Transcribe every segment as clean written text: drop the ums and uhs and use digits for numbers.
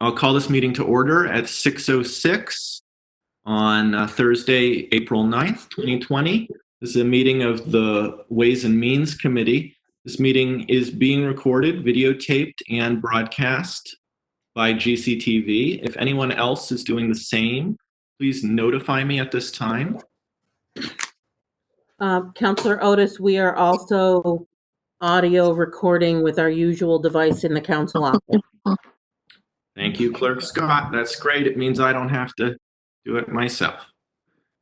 I'll call this meeting to order at 6:06 on Thursday, April 9th, 2020. This is a meeting of the Ways and Means Committee. This meeting is being recorded, videotaped, and broadcast by GCTV. If anyone else is doing the same, please notify me at this time. Councillor Otis, we are also audio recording with our usual device in the council office. Thank you, Clerk Scott. That's great. It means I don't have to do it myself.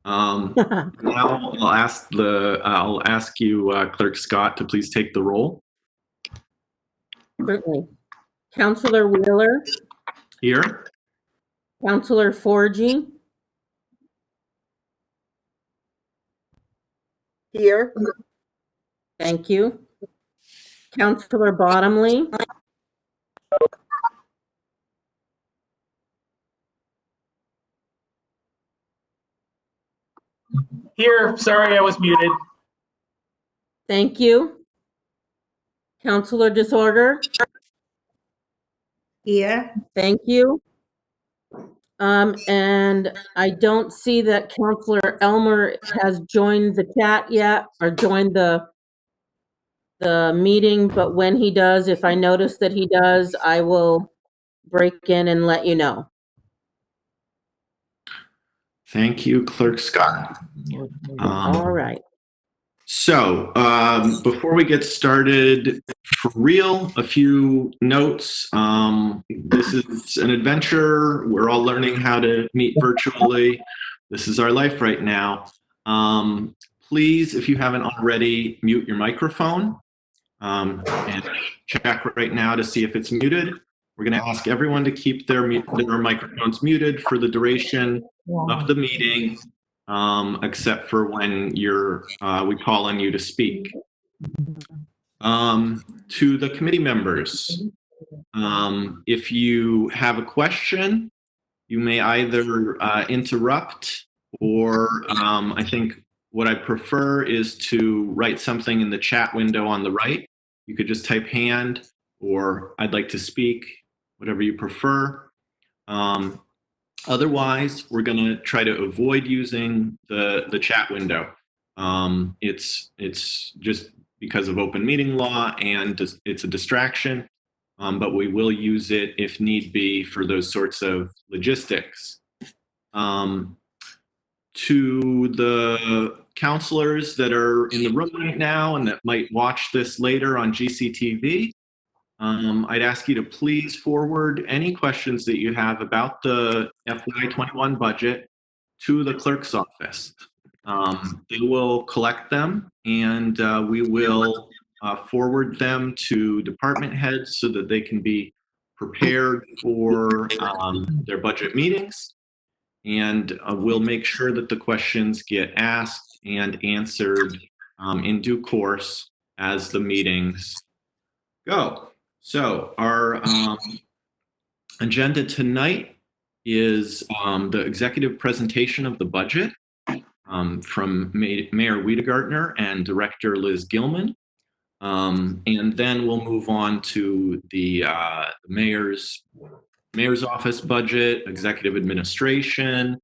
Now I'll ask you, Clerk Scott, to please take the roll. Certainly. Councillor Wheeler, Here. Councillor Forgy, Here. thank you. Councillor Bottomley, Here, sorry, I was muted. thank you. Councillor Disorder, Here. thank you. And I don't see that Councillor Elmer has joined the chat yet or joined the meeting, but when he does, if I notice that he does, I will break in and let you know. Thank you, Clerk Scott. All right. So before we get started for real, a few notes. This is an adventure. We're all learning how to meet virtually. This is our life right now. Please, if you haven't already, mute your microphone and check right now to see if it's muted. We're going to ask everyone to keep their microphones muted for the duration of the meeting, except for when we call on you to speak. To the committee members, if you have a question, you may either interrupt or I think what I prefer is to write something in the chat window on the right. You could just type hand or I'd like to speak, whatever you prefer. Otherwise, we're going to try to avoid using the chat window. It's just because of open meeting law and it's a distraction, but we will use it if need be for those sorts of logistics. To the counselors that are in the room right now and that might watch this later on GCTV, I'd ask you to please forward any questions that you have about the FY21 budget to the clerk's office. They will collect them and we will forward them to department heads so that they can be prepared for their budget meetings. And we'll make sure that the questions get asked and answered in due course as the meetings go. So our agenda tonight is the executive presentation of the budget from Mayor Wiedegartner and Director Liz Gilman. And then we'll move on to the mayor's office budget, executive administration,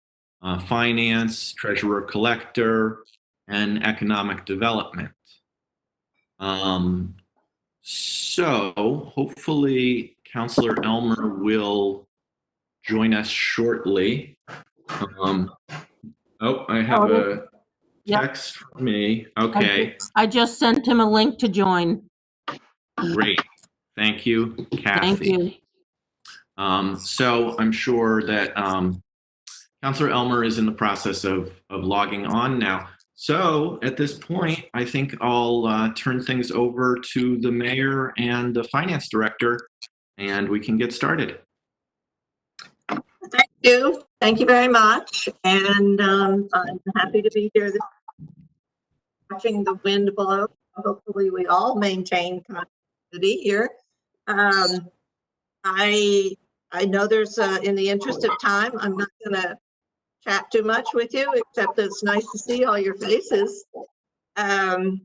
finance, treasurer collector, and economic development. So hopefully Councillor Elmer will join us shortly. I have a text from me. Okay. I just sent him a link to join. Great. Thank you, Kathy. Thank you. So I'm sure that Councillor Elmer is in the process of logging on now. So at this point, I think I'll turn things over to the mayor and the finance director, and we can get started. Thank you. Thank you very much. And I'm happy to be here watching the wind blow. Hopefully we all maintain continuity here. I know there's, in the interest of time, I'm not going to chat too much with you, except that it's nice to see all your faces. I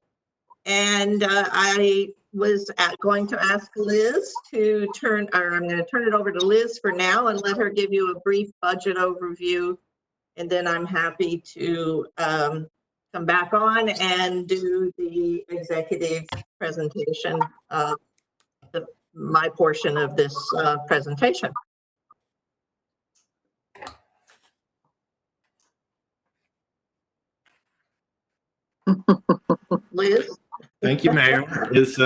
going to ask Liz to I'm going to turn it over to Liz for now and let her give you a brief budget overview. And then I'm happy to come back on and do the executive presentation, my portion of this presentation. Liz? Thank you, Mayor. Is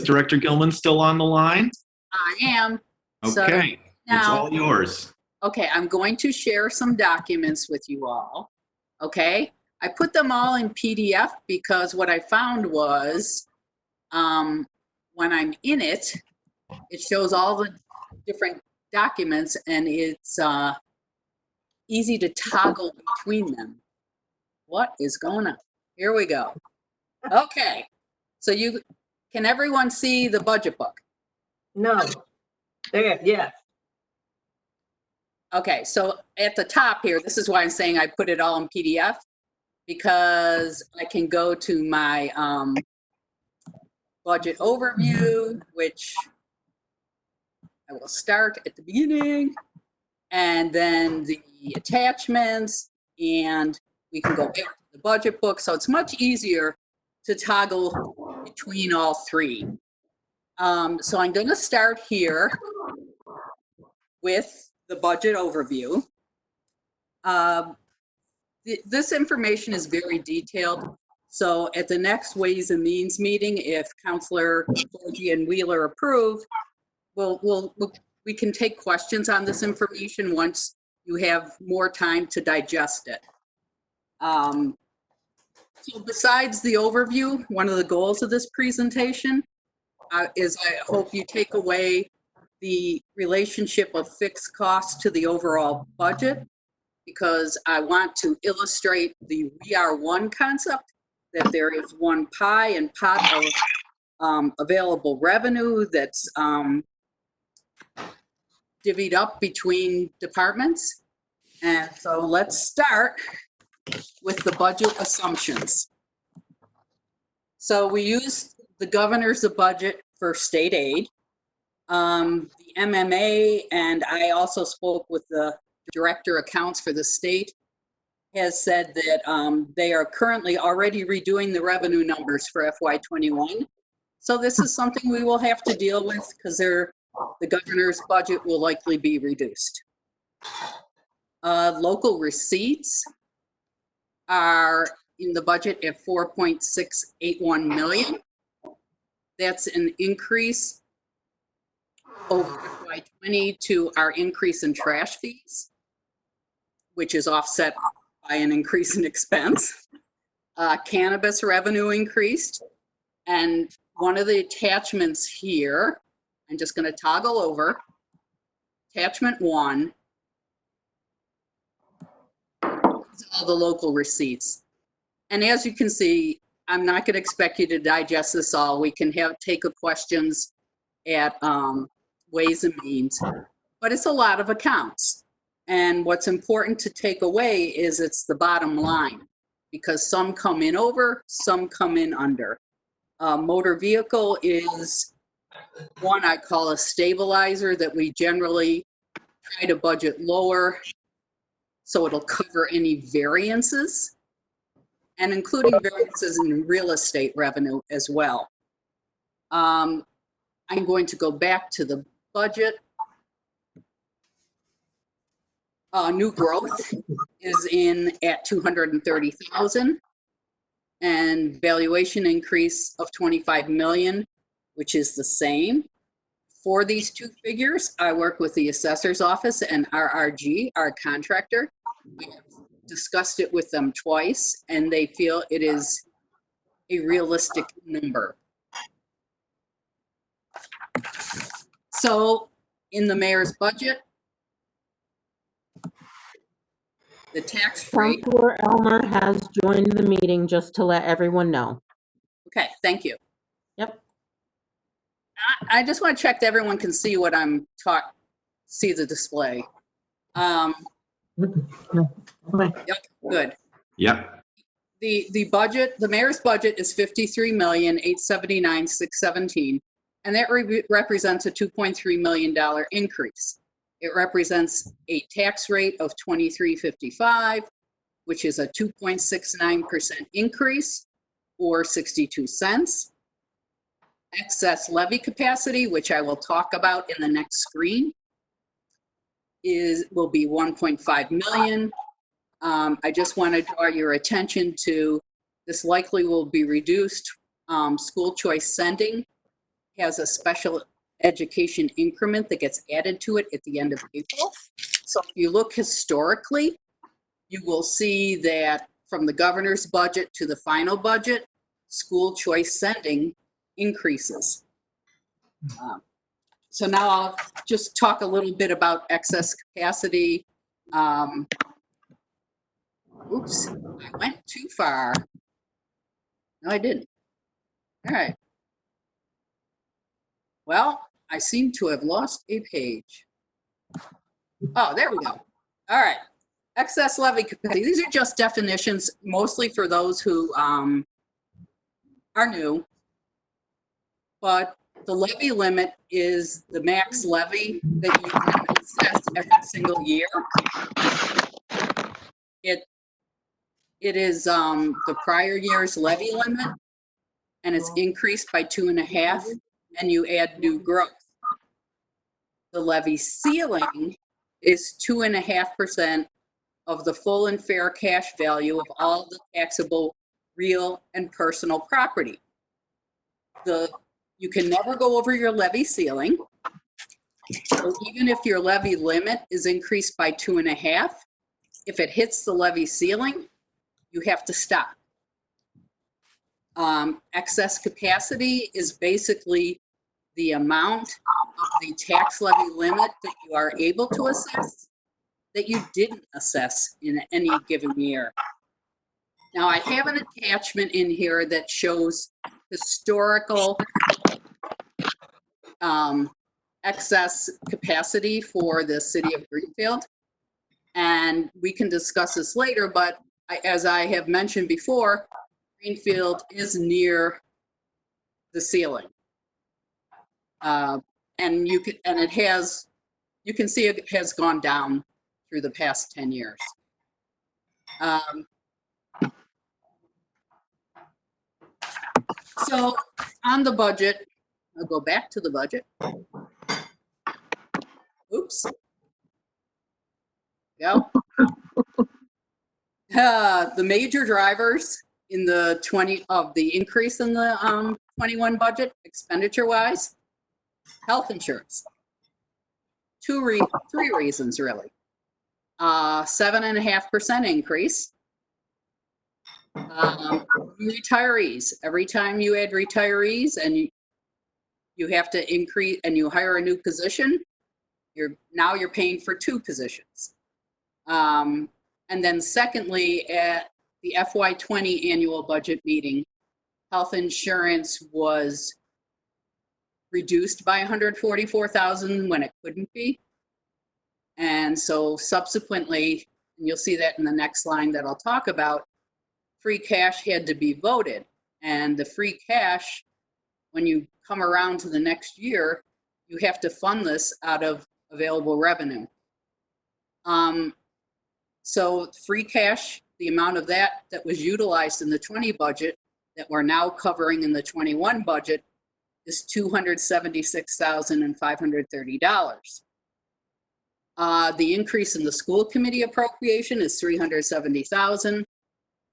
Director Gilman still on the line? I am. Okay, it's now- all yours. Okay, I'm going to share some documents with you all. Okay, I put them all in PDF because what I found was when I'm in it, it shows all the different documents and it's easy to toggle between them. What is going on? Here we go. Okay, so can everyone see the budget book? No. There, yes. Okay, so at the top here, this is why I'm saying I put it all in PDF, because I can go to my budget overview, which I will start at the beginning, and then the attachments, and we can go back to the budget book. So it's much easier to toggle between all three. So I'm going to start here with the budget overview. This information is very detailed. So at the next Ways and Means meeting, if Councilor Forgy and Wheeler approve, we can take questions on this information once you have more time to digest it. So besides the overview, one of the goals of this presentation is I hope you take away the relationship of fixed costs to the overall budget, because I want to illustrate the We Are One concept, that there is one pie and pot of available revenue that's divvied up between departments. And so let's start with the budget assumptions. So we use the governor's budget for state aid. The MMA, and I also spoke with the director accounts for the state, has said that they are currently already redoing the revenue numbers for FY21. So this is something we will have to deal with because the governor's budget will likely be reduced. Local receipts are in the budget at 4.681 million. That's an increase over FY20 to our increase in trash fees, which is offset by an increase in expense. Cannabis revenue increased. And one of the attachments here, I'm just going to toggle over. Attachment 1 is all the local receipts. And as you can see, I'm not going to expect you to digest this all. We can take questions at Ways and Means, but it's a lot of accounts. And what's important to take away is it's the bottom line, because some come in over, some come in under. Motor vehicle is one I call a stabilizer that we generally try to budget lower so it'll cover any variances, and including variances in real estate revenue as well. I'm going to go back to the budget. New growth is in at 230,000, and valuation increase of 25 million, which is the same. For these two figures, I work with the assessor's office and RRG, our contractor. We have discussed it with them twice, and they feel it is a realistic number. So in the mayor's budget, the tax rate. Councilor Elmer has joined the meeting, just to let everyone know. Okay, thank you. Yep. I just want to check that everyone can see what I'm see the display. Yep, good. Yep. the budget, the mayor's budget is $53,879,617, and that represents a $2.3 million increase. It represents a tax rate of 23.55, which is a 2.69% increase, or 62 cents. Excess levy capacity, which I will talk about in the next screen, will be 1.5 million. I just want to draw your attention to this. Likely will be reduced. School choice sending has a special education increment that gets added to it at the end of April. So if you look historically, you will see that from the governor's budget to the final budget, school choice sending increases. So now I'll just talk a little bit about excess capacity. Oops, I went too far. No, I didn't. All right. Well, I seem to have lost a page. Oh, there we go. All right. Excess levy capacity. These are just definitions, mostly for those who are new. But the levy limit is the max levy that you can assess every single year. It is the prior year's levy limit, and it's increased by 2.5, and you add new growth. The levy ceiling is 2.5% of the full and fair cash value of all the taxable real and personal property. You can never go over your levy ceiling. So even if your levy limit is increased by 2.5, if it hits the levy ceiling, you have to stop. Excess capacity is basically the amount of the tax levy limit that you are able to assess that you didn't assess in any given year. Now, I have an attachment in here that shows historical excess capacity for the city of Greenfield. And we can discuss this later, but as I have mentioned before, Greenfield is near the ceiling. And you can see it has gone down through the past 10 years. So on the budget, I'll go back to the budget. Oops. Go. The major drivers in the increase in the 21 budget expenditure-wise, health insurance. Three reasons really. 7.5% increase. Retirees. Every time you add retirees and you have to increase and you hire a new position, now you're paying for 2 positions. And then secondly, at the FY20 annual budget meeting, health insurance was reduced by $144,000 when it couldn't be. And so subsequently, and you'll see that in the next line that I'll talk about, free cash had to be voted. And the free cash, when you come around to the next year, you have to fund this out of available revenue. So free cash, the amount of that was utilized in the 20 budget that we're now covering in the 21 budget is $276,530. The increase in the school committee appropriation is $370,000.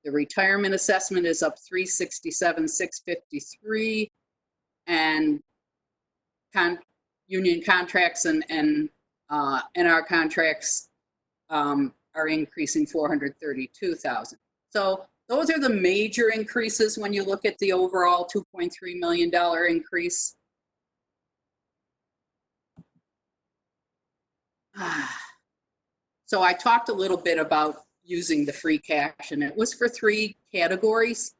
The retirement assessment is up $367,653, and union contracts and NR contracts are increasing $432,000. So those are the major increases when you look at the overall $2.3 million increase. So I talked a little bit about using the free cash, and it was for 3 categories: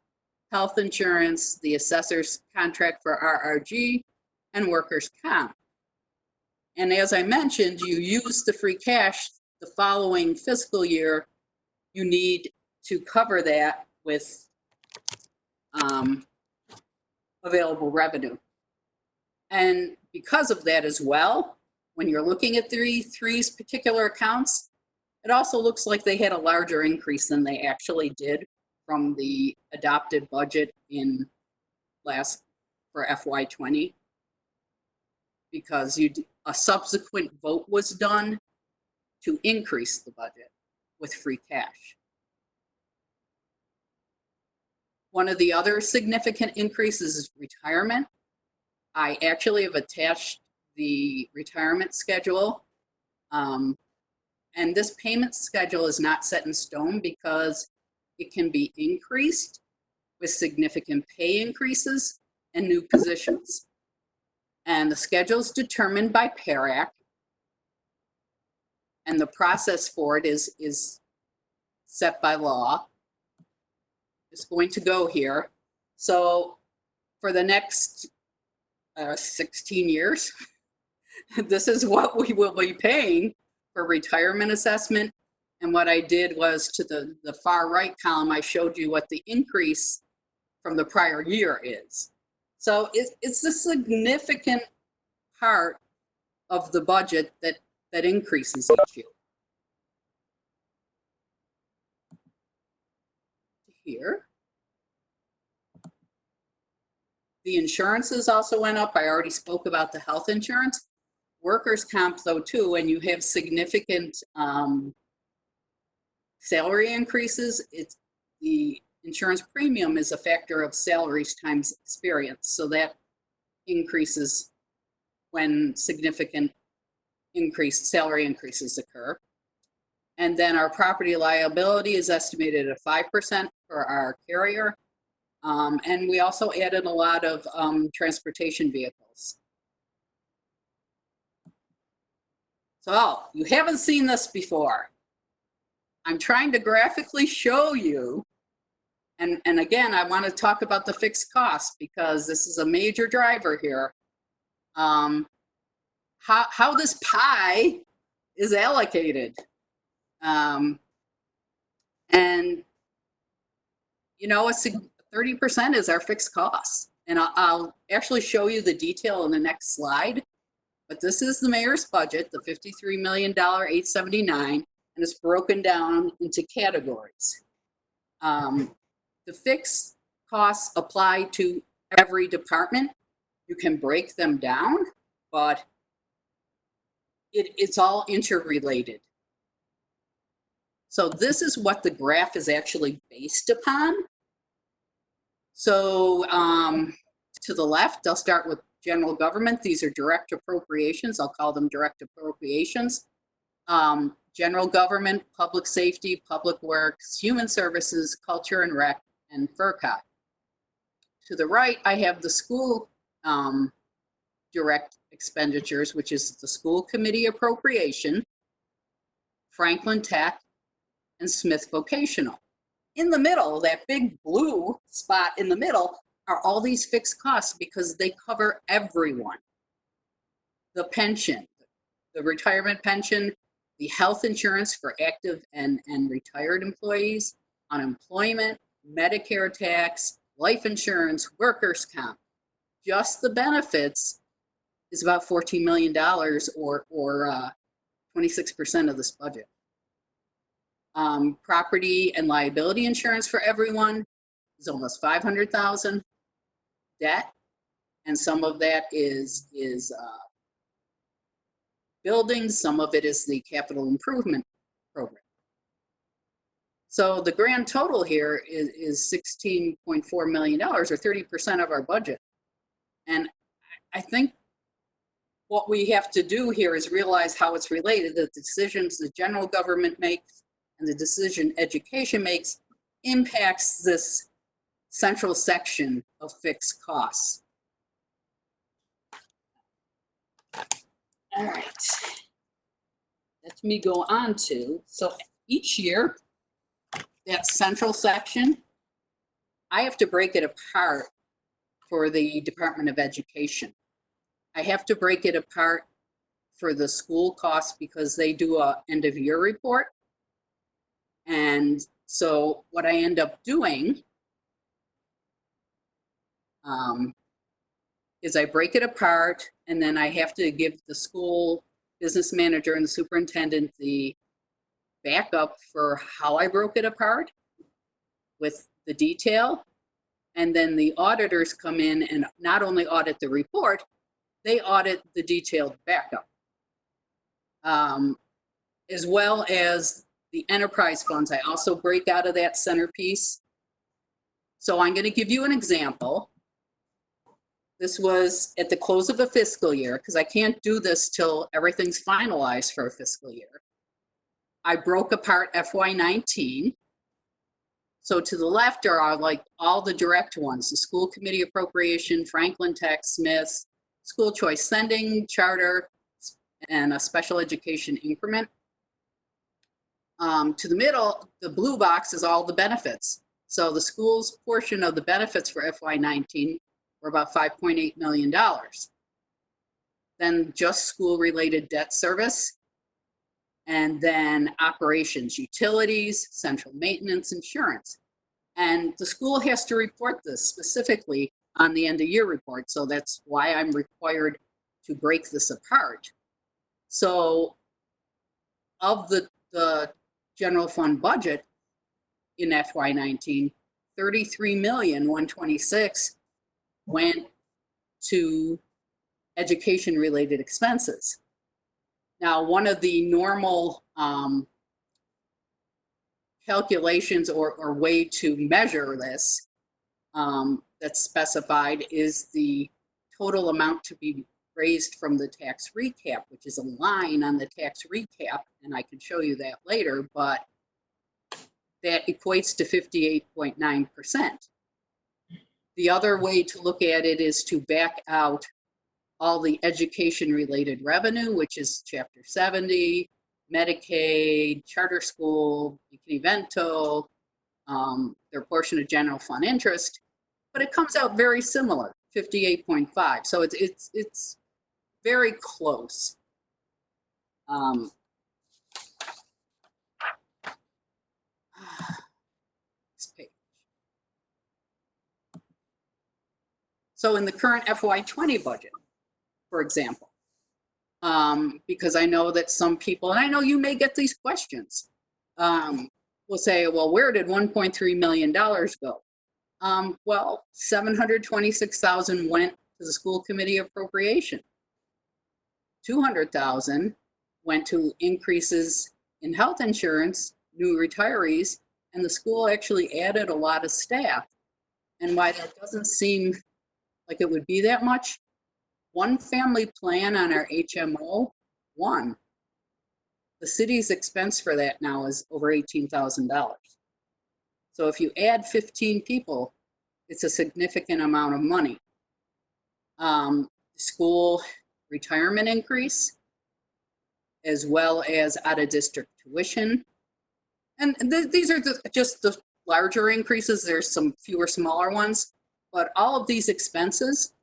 health insurance, the assessor's contract for RRG, and workers' comp. And as I mentioned, you use the free cash the following fiscal year. You need to cover that with available revenue. And because of that as well, when you're looking at these particular accounts, it also looks like they had a larger increase than they actually did from the adopted budget in for FY20, because a subsequent vote was done to increase the budget with free cash. One of the other significant increases is retirement. I actually have attached the retirement schedule. And this payment schedule is not set in stone because it can be increased with significant pay increases and new positions. And the schedule is determined by PARAC. And the process for it is set by law. It's going to go here. So for the next 16 years, this is what we will be paying for retirement assessment. And what I did was, to the far right column, I showed you what the increase from the prior year is. So it's a significant part of the budget that increases each year. Here. The insurances also went up. I already spoke about the health insurance. Workers' comp, though, too, and you have significant salary increases. The insurance premium is a factor of salaries times experience. So that increases when significant salary increases occur. And then our property liability is estimated at 5% for our carrier. And we also added a lot of transportation vehicles. So you haven't seen this before. I'm trying to graphically show you, and again, I want to talk about the fixed costs because this is a major driver here. How this pie is allocated. And, you know, 30% is our fixed costs. And I'll actually show you the detail in the next slide. But this is the mayor's budget, the $53,879,000, and it's broken down into categories. The fixed costs apply to every department. You can break them down, but it's all interrelated. So this is what the graph is actually based upon. So to the left, I'll start with general government. These are direct appropriations. I'll call them direct appropriations. General government, public safety, public works, human services, culture and rec, and FERCOT. To the right, I have the school direct expenditures, which is the school committee appropriation, Franklin Tech, and Smith Vocational. In the middle, that big blue spot in the middle, are all these fixed costs because they cover everyone. The pension, the retirement pension, the health insurance for active and retired employees, unemployment, Medicare tax, life insurance, workers' comp. Just the benefits is about $14 million or 26% of this budget. Property and liability insurance for everyone is almost $500,000. Debt, and some of that is buildings, some of it is the capital improvement program. So the grand total here is $16.4 million, or 30% of our budget. And I think what we have to do here is realize how it's related. The decisions the general government makes and the decision education makes impacts this central section of fixed costs. All right, let me go on to, so each year, that central section, I have to break it apart for the Department of Education. I have to break it apart for the school costs because they do a end of year report. And So what I end up doing is I break it apart, and then I have to give the school business manager and the superintendent the backup for how I broke it apart with the detail. And then the auditors come in and not only audit the report, they audit the detailed backup, as well as the enterprise funds. I also break out of that centerpiece. So I'm going to give you an example. This was at the close of the fiscal year, because I can't do this till everything's finalized for a fiscal year. I broke apart FY19. So to the left are like all the direct ones, the school committee appropriation, Franklin Tech, Smith, school choice sending, charter, and a special education increment. To the middle, the blue box is all the benefits. So the school's portion of the benefits for FY19 were about $5.8 million. Then just school-related debt service, and then operations, utilities, central maintenance, insurance. And the school has to report this specifically on the end of year report. So that's why I'm required to break this apart. So of the general fund budget in FY19, 33,126,000 went to education related expenses. Now, one of the normal calculations or way to measure this that's specified is the total amount to be raised from the tax recap, which is a line on the tax recap, and I can show you that later, but that equates to 58.9%. The other way to look at it is to back out all the education-related revenue, which is Chapter 70, Medicaid, charter school, evento, their portion of general fund interest, but it comes out very similar, 58.5. So it's very close. This page. So in the current FY20 budget, for example, because I know that some people, and I know you may get these questions, will say, well, where did $1.3 million go? Well, 726,000 went to the school committee appropriation. 200,000 went to increases in health insurance, new retirees, and the school actually added a lot of staff. And why that doesn't seem like it would be that much, one family plan on our HMO, one. The city's expense for that now is over $18,000. So if you add 15 people, it's a significant amount of money. School retirement increase, as well as out-of-district tuition. And these are just the larger increases. There's some fewer smaller ones, but all of these expenses,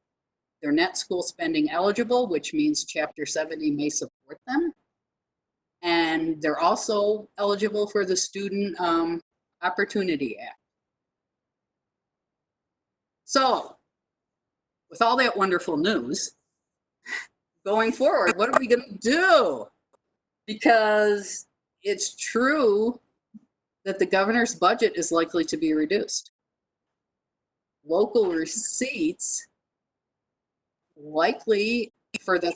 they're net school spending eligible, which means Chapter 70 may support them. And they're also eligible for the Student Opportunity Act. So with all that wonderful news, going forward, what are we going to do? Because it's true that the governor's budget is likely to be reduced. Local receipts likely for the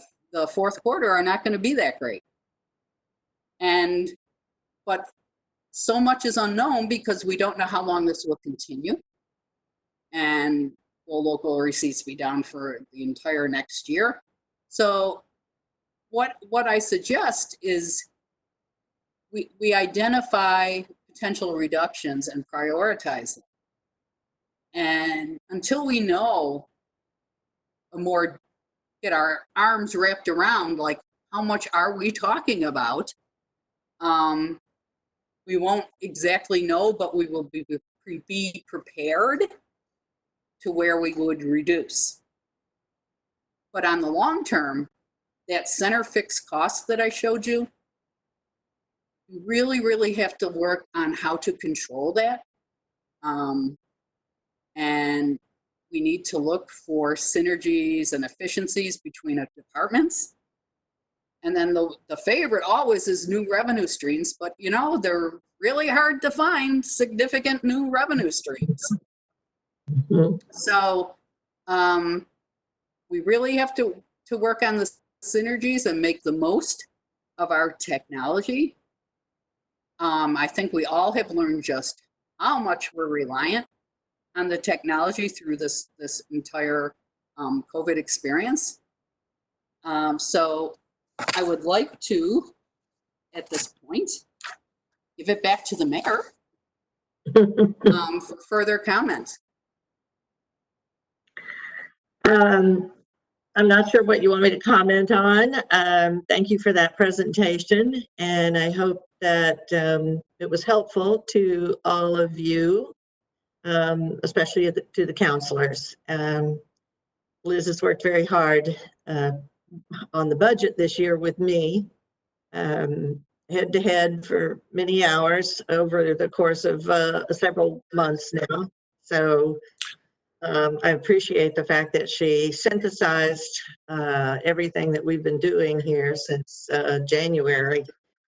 fourth quarter are not going to be that great. But so much is unknown because we don't know how long this will continue. And will local receipts be down for the entire next year? So what I suggest is we identify potential reductions and prioritize them. And until we know get our arms wrapped around, like, how much are we talking about? We won't exactly know, but we will be prepared to where we would reduce. But on the long term, that center fixed cost that I showed you, we really, really have to work on how to control that. And we need to look for synergies and efficiencies between our departments. And then the favorite always is new revenue streams, but you know, they're really hard to find significant new revenue streams. Mhm. So we really have to work on the synergies and make the most of our technology. I think we all have learned just how much we're reliant on the technology through this entire COVID experience. So I would like to, at this point, give it back to the mayor for further comments. I'm not sure what you want me to comment on. Thank you for that presentation, and I hope that it was helpful to all of you, especially to the counselors. Liz has worked very hard on the budget this year with me, head to head for many hours over the course of several months now. So I appreciate the fact that she synthesized everything that we've been doing here since January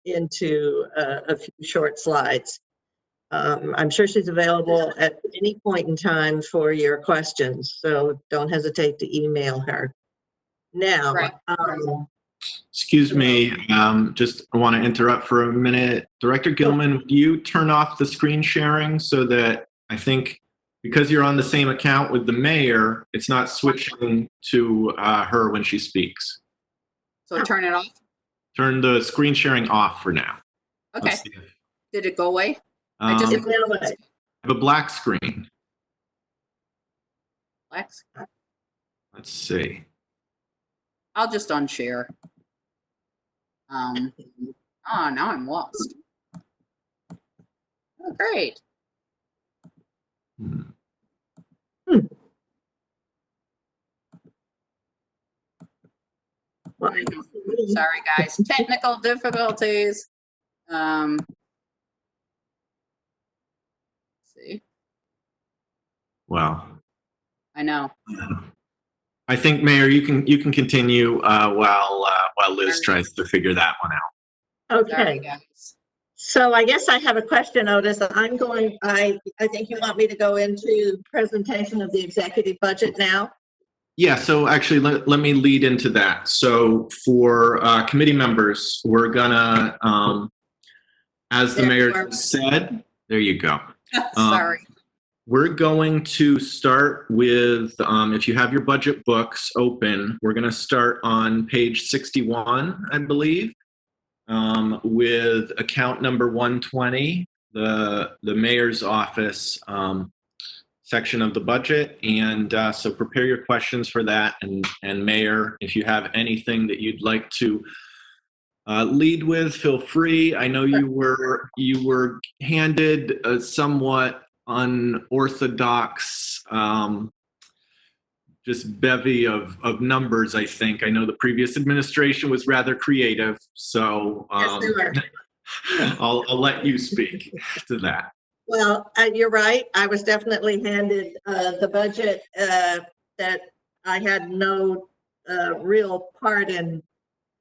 into a few short slides. I'm sure she's available at any point in time for your questions, so don't hesitate to email her. Now, Right. Excuse me, just I want to interrupt for a minute. Director Gilman, would you turn off the screen sharing so that I think because you're on the same account with the mayor, it's not switching to her when she speaks. So turn it off. Turn the screen sharing off for now. Okay. Let's see. Did it go away? I I just It went away. have a black screen. Lex, Let's see. I'll just unshare. Oh, now I'm lost. Oh, great. Hmm. Sorry, guys. Technical difficulties. See, Well, I know. I think Mayor, you can continue while Liz tries to figure that one out. Sorry, Okay, guys. so I guess I have a question, Otis. I think you want me to go into presentation of the executive budget now? Yeah, so actually, let me lead into that. So for committee members, we're gonna, as the There mayor you are. said, there you go. Sorry. We're going to start with, if you have your budget books open, we're gonna start on page 61, I believe, with account number 120, the mayor's office section of the budget. And so prepare your questions for that. And Mayor, if you have anything that you'd like to lead with, feel free. I know you were handed a somewhat unorthodox just bevy of numbers, I think. I know the previous administration was rather creative, so Yes, they were. I'll let you speak to that. Well, you're right. I was definitely handed the budget that I had no real part in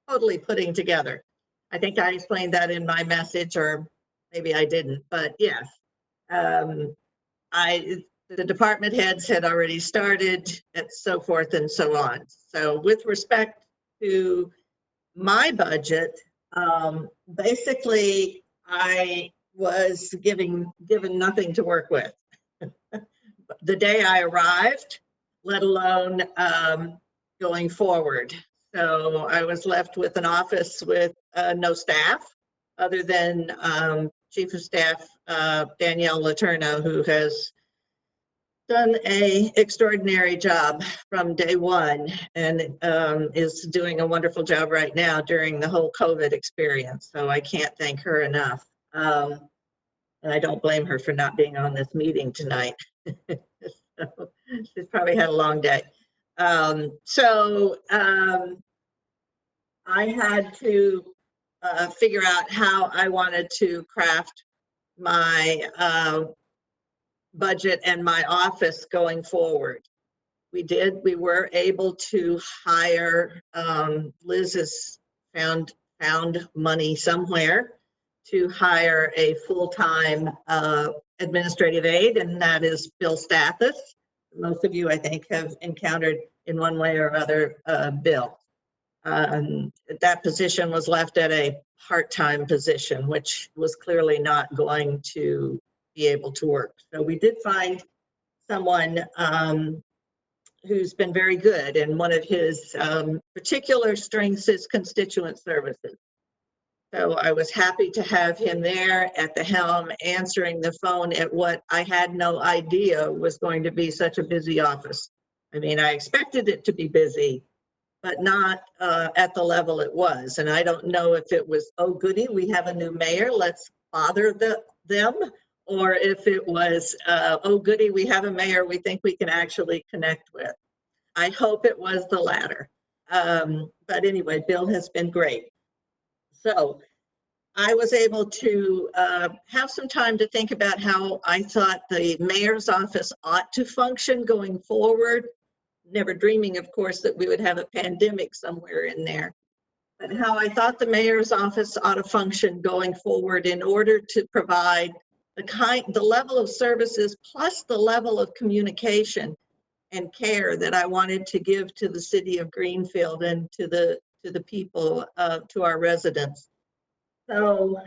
totally putting together. I think I explained that in my message, or maybe I didn't, but yes. The department heads had already started, and so forth and so on. So with respect to my budget, basically I was given nothing to work with. The day I arrived, let alone going forward. So I was left with an office with no staff other than Chief of Staff Danielle Letourneau, who has done an extraordinary job from day one and is doing a wonderful job right now during the whole COVID experience. So I can't thank her enough. And I don't blame her for not being on this meeting tonight. So, she's probably had a long day. I had to figure out how I wanted to craft my budget and my office going forward. We were able to hire, Liz has found money somewhere to hire a full-time administrative aide, and that is Bill Stathis. Most of you, I think, have encountered in one way or other Bill. That position was left at a part-time position, which was clearly not going to be able to work. So we did find someone who's been very good, and one of his particular strengths is constituent services. So I was happy to have him there at the helm, answering the phone at what I had no idea was going to be such a busy office. I mean, I expected it to be busy, but not at the level it was. And I don't know if it was, oh goody, we have a new mayor, let's bother them, or if it was, oh goody, we have a mayor we think we can actually connect with. I hope it was the latter. But anyway, Bill has been great. So I was able to have some time to think about how I thought the mayor's office ought to function going forward, never dreaming, of course, that we would have a pandemic somewhere in there, but how I thought the mayor's office ought to function going forward in order to provide the level of services plus the level of communication and care that I wanted to give to the city of Greenfield and to the people, to our residents. So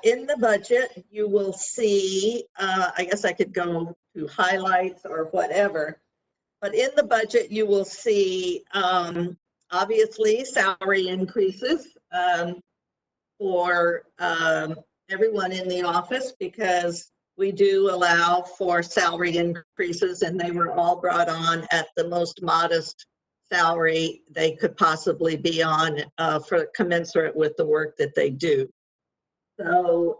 in the budget, you will see, I guess I could go to highlights or whatever, but in the budget, you will see, obviously, salary increases for everyone in the office, because we do allow for salary increases, and they were all brought on at the most modest salary they could possibly be on for commensurate with the work that they do. So,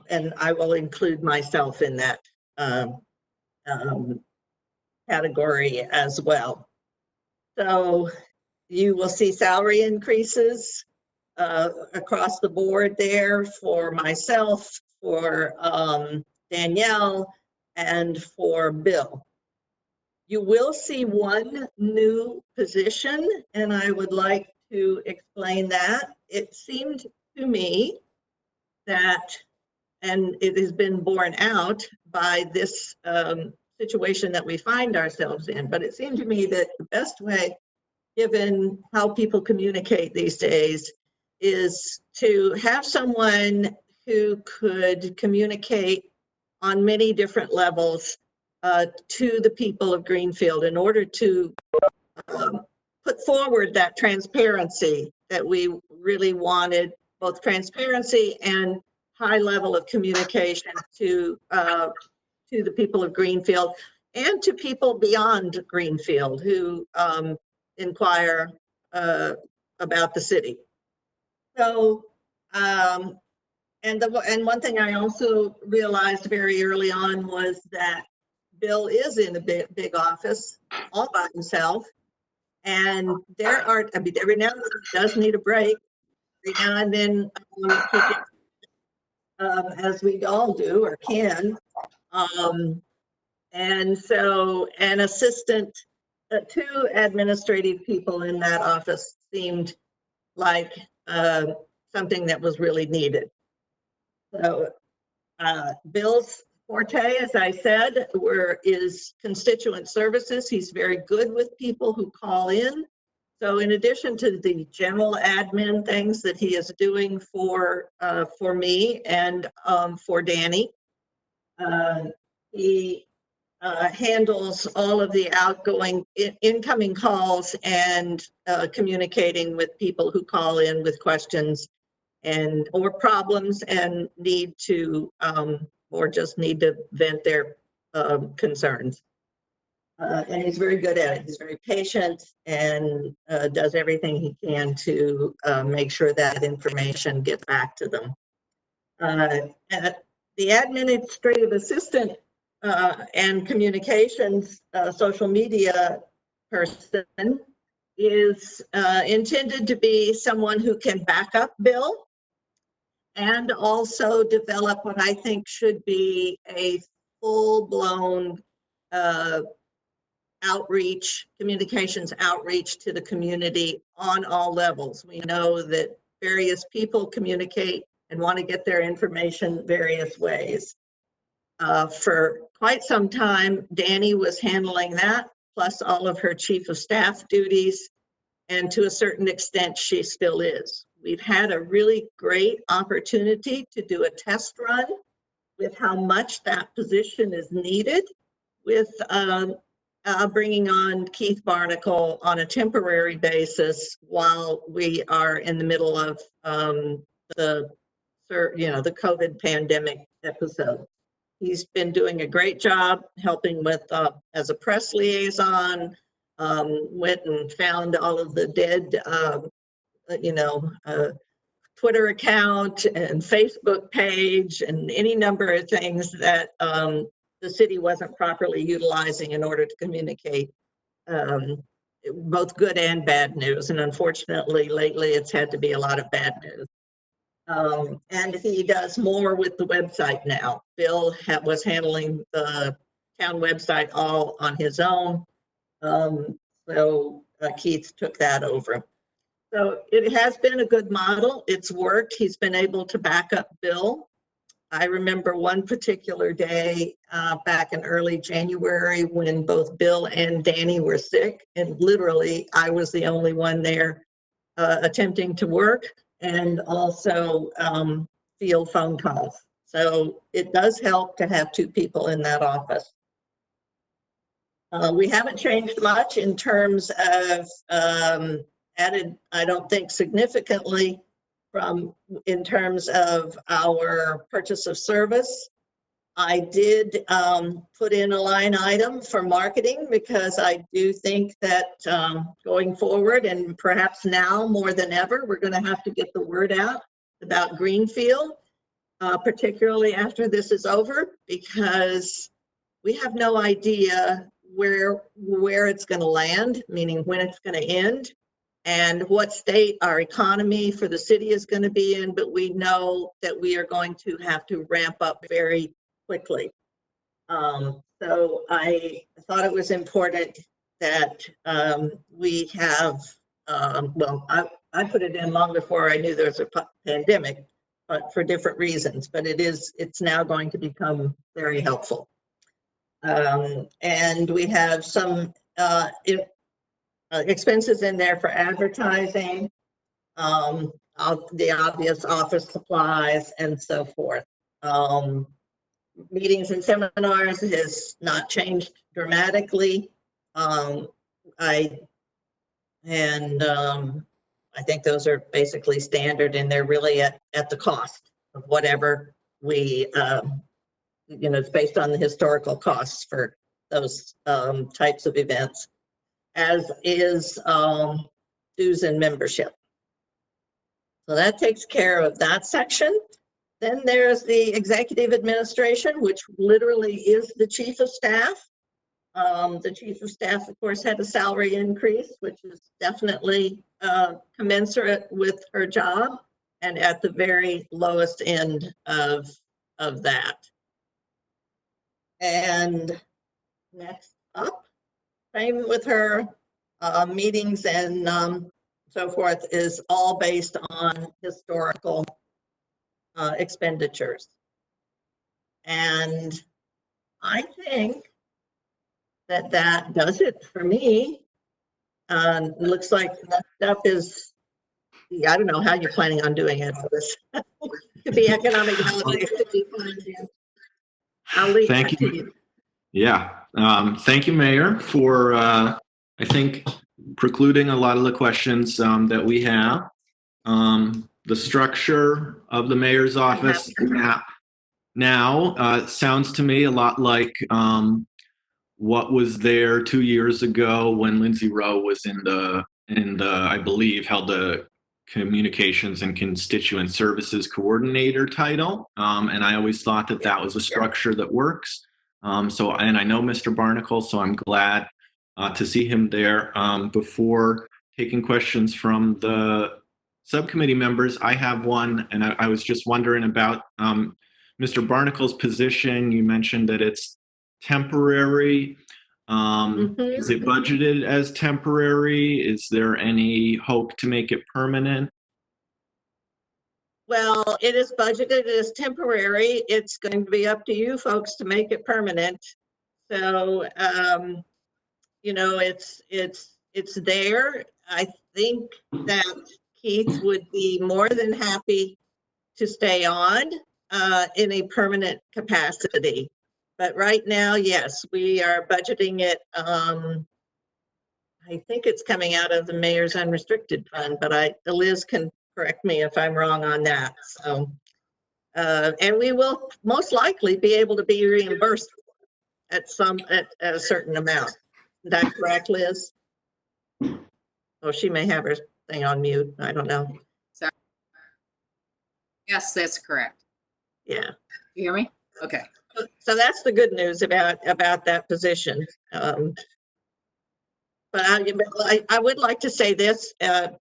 and I will include myself in that category as well. So you will see salary increases across the board there for myself, for Danielle, and for Bill. You will see one new position, and I would like to explain that. It seemed to me that, and it has been borne out by this situation that we find ourselves in, but it seemed to me that the best way, given how people communicate these days, is to have someone who could communicate on many different levels to the people of Greenfield in order to put forward that transparency that we really wanted, both transparency and high level of communication to the people of Greenfield and to people beyond Greenfield who inquire about the city. So, and one thing I also realized very early on was that Bill is in a big office all by himself, and there are, I mean, every now and then he does need a break. Every now and then he gets, as we all do or can. And so an assistant, two administrative people in that office seemed like something that was really needed. So Bill's forte, as I said, is constituent services. He's very good with people who call in. So in addition to the general admin things that he is doing for me and for Danny, he handles all of the outgoing incoming calls and communicating with people who call in with questions and or problems and need to or just need to vent their concerns. And he's very good at it. He's very patient and does everything he can to make sure that information gets back to them. And the administrative assistant and communications social media person is intended to be someone who can back up Bill and also develop what I think should be a full-blown outreach, communications outreach to the community on all levels. We know that various people communicate and want to get their information various ways. For quite some time, Danny was handling that, plus all of her chief of staff duties, and to a certain extent, she still is. We've had a really great opportunity to do a test run with how much that position is needed with bringing on Keith Barnacle on a temporary basis while we are in the middle of the COVID pandemic episode. He's been doing a great job helping with as a press liaison, went and found all of the dead, Twitter account and Facebook page and any number of things that the city wasn't properly utilizing in order to communicate both good and bad news. And unfortunately, lately it's had to be a lot of bad news. And he does more with the website now. Bill was handling the town website all on his own. So Keith took that over. So it has been a good model. It's worked. He's been able to back up Bill. I remember one particular day back in early January when both Bill and Danny were sick, and literally I was the only one there attempting to work and also field phone calls. So it does help to have two people in that office. We haven't changed much in terms of added, I don't think significantly in terms of our purchase of service. I did put in a line item for marketing because I do think that going forward, and perhaps now more than ever, we're going to have to get the word out about Greenfield, particularly after this is over, because we have no idea where it's going to land, meaning when it's going to end, and what state our economy for the city is going to be in, but we know that we are going to have to ramp up very quickly. So I thought it was important that we have, I put it in long before I knew there was a pandemic, but for different reasons, but it's now going to become very helpful. And we have some expenses in there for advertising, the obvious office supplies and so forth. Meetings and seminars has not changed dramatically. I think those are basically standard, and they're really at the cost of whatever we, it's based on the historical costs for those types of events, as is dues and membership. So that takes care of that section. Then there's the executive administration, which literally is the chief of staff. The chief of staff, of course, had a salary increase, which is definitely commensurate with her job and at the very lowest end of that. And next up, same with her meetings and so forth, is all based on historical expenditures. And I think that does it for me. It looks like that stuff is, I don't know how you're planning on doing it for this. It could be economic development, it could be finance. I'll leave that to you. Yeah, thank you, Mayor, for, I think, precluding a lot of the questions that we have. The structure of the mayor's office now sounds to me a lot like what was there 2 years ago when Lindsay Rowe was in the I believe held the Communications and Constituent Services Coordinator title. And I always thought that was a structure that works. And I know Mr. Barnacle, so I'm glad to see him there. Before taking questions from the subcommittee members. I have one, and I was just wondering about Mr. Barnacle's position. You mentioned that it's temporary. Is it budgeted as temporary? Is there any hope to make it permanent? Well, it is budgeted as temporary. It's going to be up to you folks to make it permanent. So, you know, it's there. I think that Keith would be more than happy to stay on in a permanent capacity. But right now, yes, we are budgeting it. I think it's coming out of the mayor's unrestricted fund, but Liz can correct me if I'm wrong on that. So, and we will most likely be able to be reimbursed at a certain amount. Is that correct, Liz? Oh, she may have her thing on mute. I don't know. Sorry. Yes, that's correct. Yeah. You hear me? Okay. So that's the good news about that position. But I would like to say this,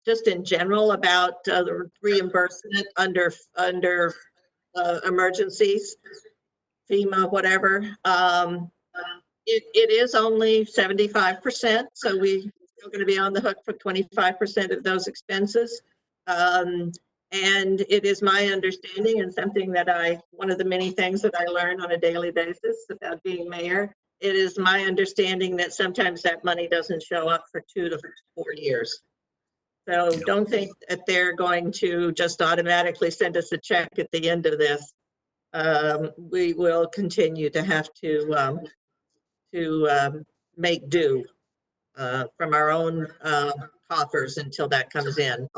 just in general about the reimbursement under emergencies, FEMA, whatever. It is only 75%, so we're still going to be on the hook for 25% of those expenses. And it is my understanding, and something that one of the many things that I learn on a daily basis about being mayor, it is my understanding that sometimes that money doesn't show up for 2 to 4 years. So don't think that they're going to just automatically send us a check at the end of this. We will continue to have to make do from our own coffers until that comes in.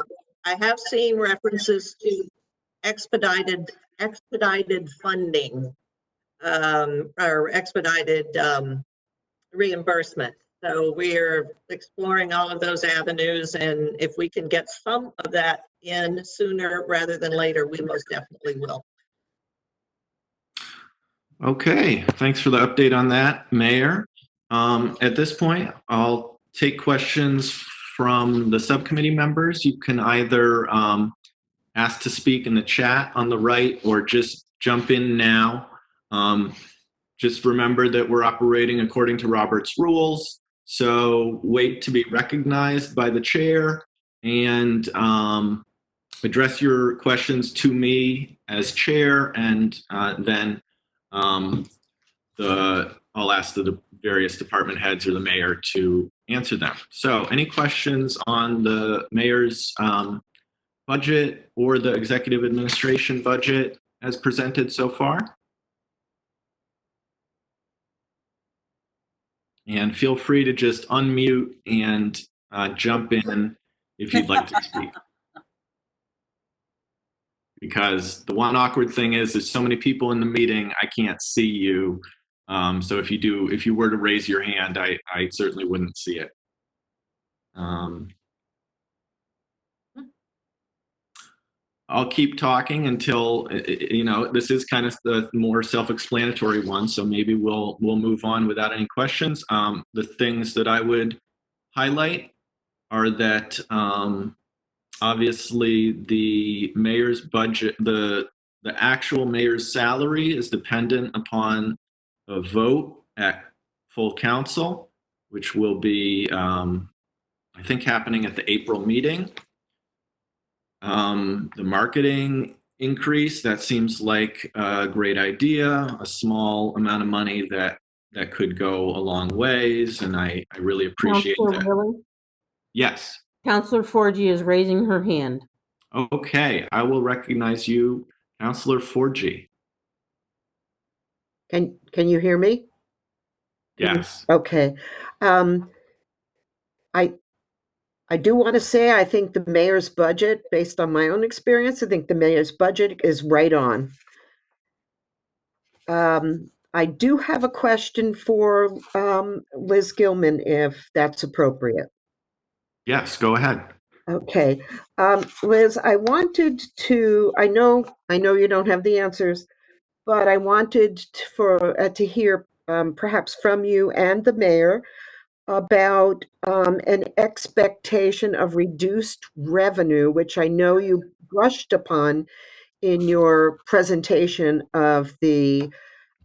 I have seen references to expedited funding or expedited reimbursement. So we're exploring all of those avenues, and if we can get some of that in sooner rather than later, we most definitely will. Okay, thanks for the update on that, Mayor. At this point, I'll take questions from the subcommittee members. You can either ask to speak in the chat on the right or just jump in now. Just remember that we're operating according to Robert's rules, so wait to be recognized by the chair and address your questions to me as chair, and then I'll ask the various department heads or the mayor to answer them. So any questions on the mayor's budget or the executive administration budget as presented so far? And feel free to just unmute and jump in if you'd like to speak. Because the one awkward thing is there's so many people in the meeting, I can't see you. So if you were to raise your hand, I certainly wouldn't see it. I'll keep talking until, this is kind of the more self-explanatory one, so maybe we'll move on without any questions. The things that I would highlight are that obviously the mayor's budget, the actual mayor's salary is dependent upon a vote at full council, which will be, I think, happening at the April meeting. The marketing increase, that seems like a great idea, a small amount of money that could go a long ways, and I really appreciate that. Really? Yes. Councilor Forgy is raising her hand. Okay, I will recognize you, Councilor Forgy. Can you hear me? Yes. Okay. I do want to say I think the mayor's budget, based on my own experience, I think the mayor's budget is right on. I do have a question for Liz Gilman, if that's appropriate. Yes, go ahead. Okay. Liz, I wanted to, I know you don't have the answers, but I wanted to hear perhaps from you and the mayor about an expectation of reduced revenue, which I know you brushed upon in your presentation of the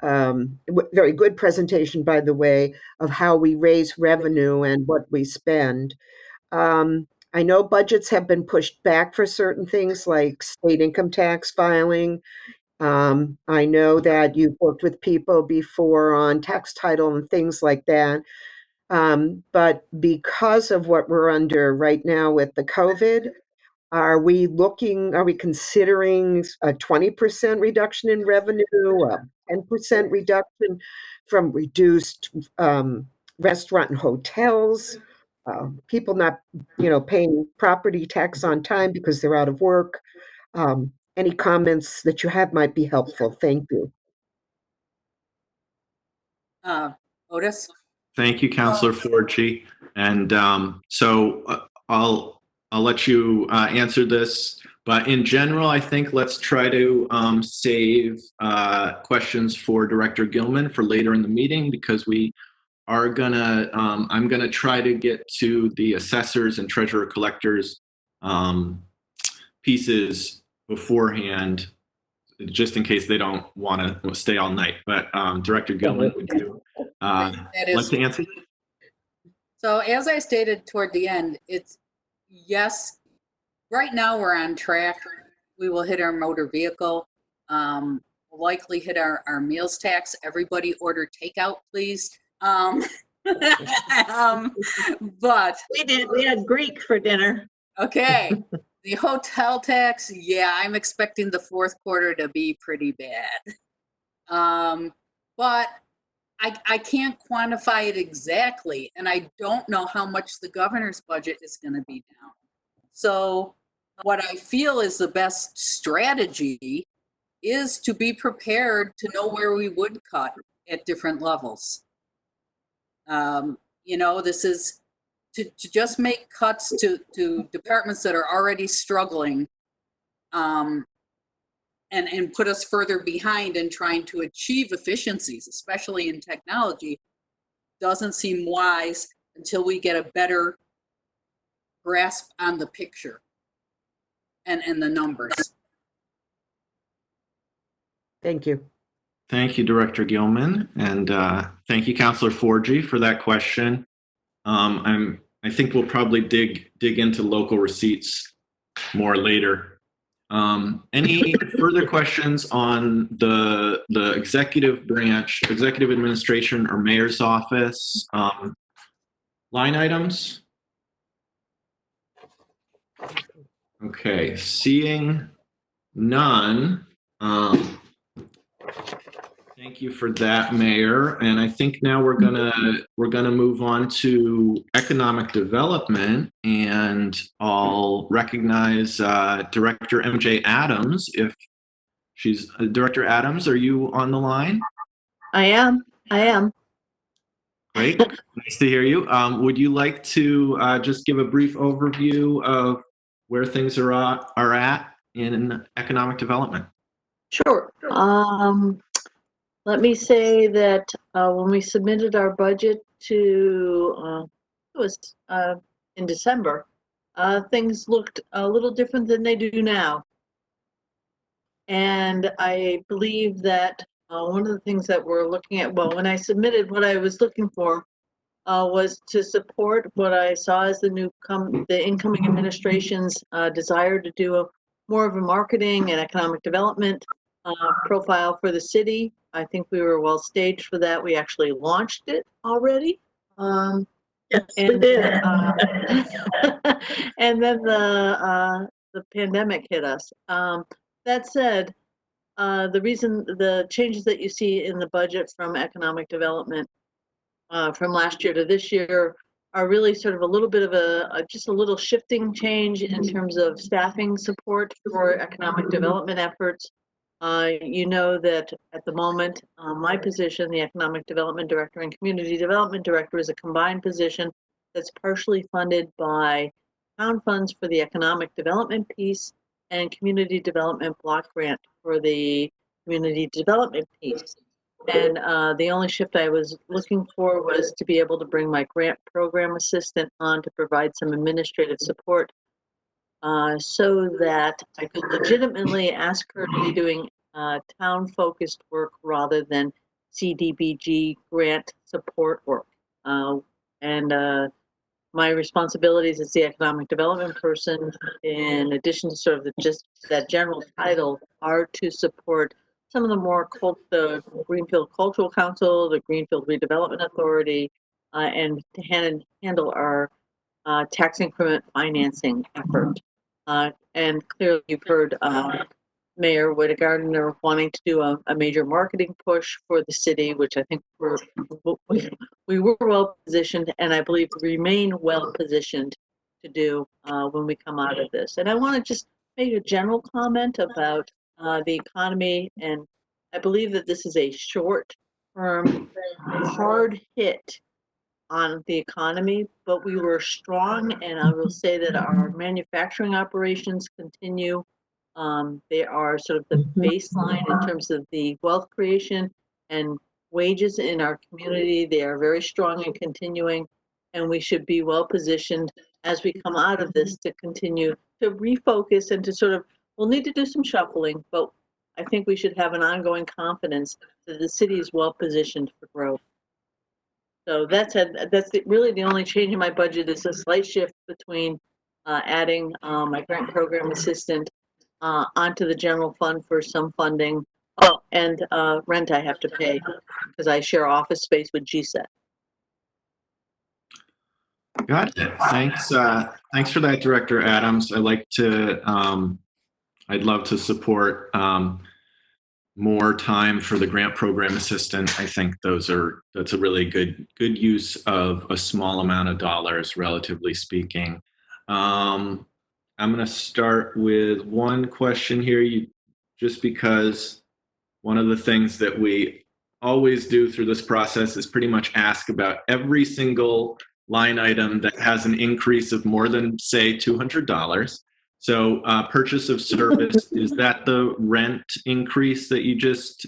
very good presentation, by the way, of how we raise revenue and what we spend. I know budgets have been pushed back for certain things like state income tax filing. I know that you've worked with people before on tax title and things like that. But because of what we're under right now with the COVID, are we considering a 20% reduction in revenue, a 10% reduction from reduced restaurant and hotels, people not, paying property tax on time because they're out of work? Any comments that you have might be helpful. Thank you. Otis? Thank you, Councilor Forgy. And I'll let you answer this. But in general, I think let's try to save questions for Director Gilman for later in the meeting, because we are gonna, I'm gonna try to get to the assessors and treasurer collectors pieces beforehand, just in case they don't want to stay all night. But Director Gilman, would you like to answer? So as I stated toward the end, it's yes, right now we're on track. We will hit our motor vehicle, we'll likely hit our meals tax. Everybody order takeout, please. But We had Greek for dinner. okay, the hotel tax, yeah, I'm expecting the fourth quarter to be pretty bad. But I can't quantify it exactly, and I don't know how much the governor's budget is going to be down. So what I feel is the best strategy is to be prepared to know where we would cut at different levels. This is to just make cuts to departments that are already struggling, and put us further behind in trying to achieve efficiencies, especially in technology, doesn't seem wise until we get a better grasp on the picture and the numbers. Thank you. Thank you, Director Gilman, and thank you, Councilor Forgy, for that question. I think we'll probably dig into local receipts more later. Any further questions on the executive branch, executive administration, or mayor's office line items? Okay, seeing none. Thank you for that, Mayor. And I think now we're gonna move on to economic development, and I'll recognize Director MJ Adams. If she's Director Adams, are you on the line? I am. Great, nice to hear you. Would you like to just give a brief overview of where things are at in economic development? Sure. Let me say that when we submitted our budget to, it was in December, things looked a little different than they do now. And I believe that one of the things that we're looking at, well, when I submitted, what I was looking for was to support what I saw as the incoming administration's desire to do more of a marketing and economic development profile for the city. I think we were well staged for that. We actually launched it already. Yes, we did. And then the pandemic hit us. That said, the changes that you see in the budget from economic development from last year to this year are really sort of a little bit of just a little shifting change in terms of staffing support for economic development efforts. You know that at the moment, my position, the Economic Development Director and Community Development Director, is a combined position that's partially funded by town funds for the economic development piece and community development block grant for the community development piece. And the only shift I was looking for was to be able to bring my grant program assistant on to provide some administrative support so that I could legitimately ask her to be doing town-focused work rather than CDBG grant support work. And my responsibilities as the economic development person, in addition to sort of just that general title, are to support some of the more the Greenfield Cultural Council, the Greenfield Redevelopment Authority, and to handle our tax increment financing effort. And clearly, you've heard Mayor Whittegardner wanting to do a major marketing push for the city, which I think we were well positioned, and I believe remain well positioned to do when we come out of this. And I want to just make a general comment about the economy, and I believe that this is a short-term, hard hit on the economy, but we were strong, and I will say that our manufacturing operations continue. They are sort of the baseline in terms of the wealth creation and wages in our community. They are very strong and continuing, and we should be well positioned as we come out of this to continue to refocus and to sort of, we'll need to do some shuffling, but I think we should have an ongoing confidence that the city is well positioned for growth. So that's really the only change in my budget is a slight shift between adding my grant program assistant onto the general fund for some funding. Oh, and rent I have to pay because I share office space with GSET. Got it. Thanks. Thanks for that, Director Adams. I'd love to support more time for the grant program assistant. I think that's a really good use of a small amount of dollars, relatively speaking. I'm going to start with one question here, just because one of the things that we always do through this process is pretty much ask about every single line item that has an increase of more than, say, $200. So purchase of service, is that the rent increase that you just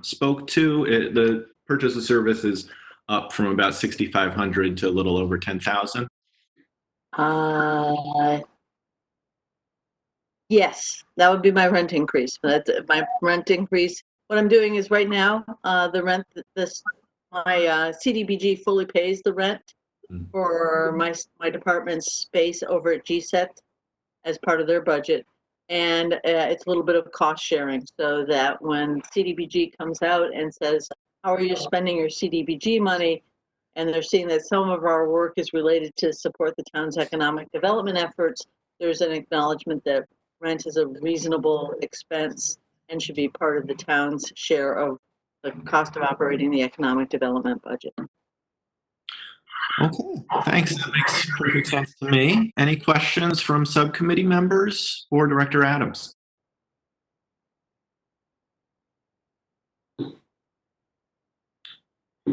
spoke to? The purchase of service is up from about $6,500 to a little over $10,000. Yes, that would be my rent increase. That's my rent increase. What I'm doing is right now, the rent, my CDBG fully pays the rent for my department's space over at GSET as part of their budget. And it's a little bit of cost sharing so that when CDBG comes out and says, how are you spending your CDBG money? And they're seeing that some of our work is related to support the town's economic development efforts, there's an acknowledgement that rent is a reasonable expense and should be part of the town's share of the cost of operating the economic development budget. Okay, thanks. That makes perfect sense to me. Any questions from subcommittee members for Director Adams?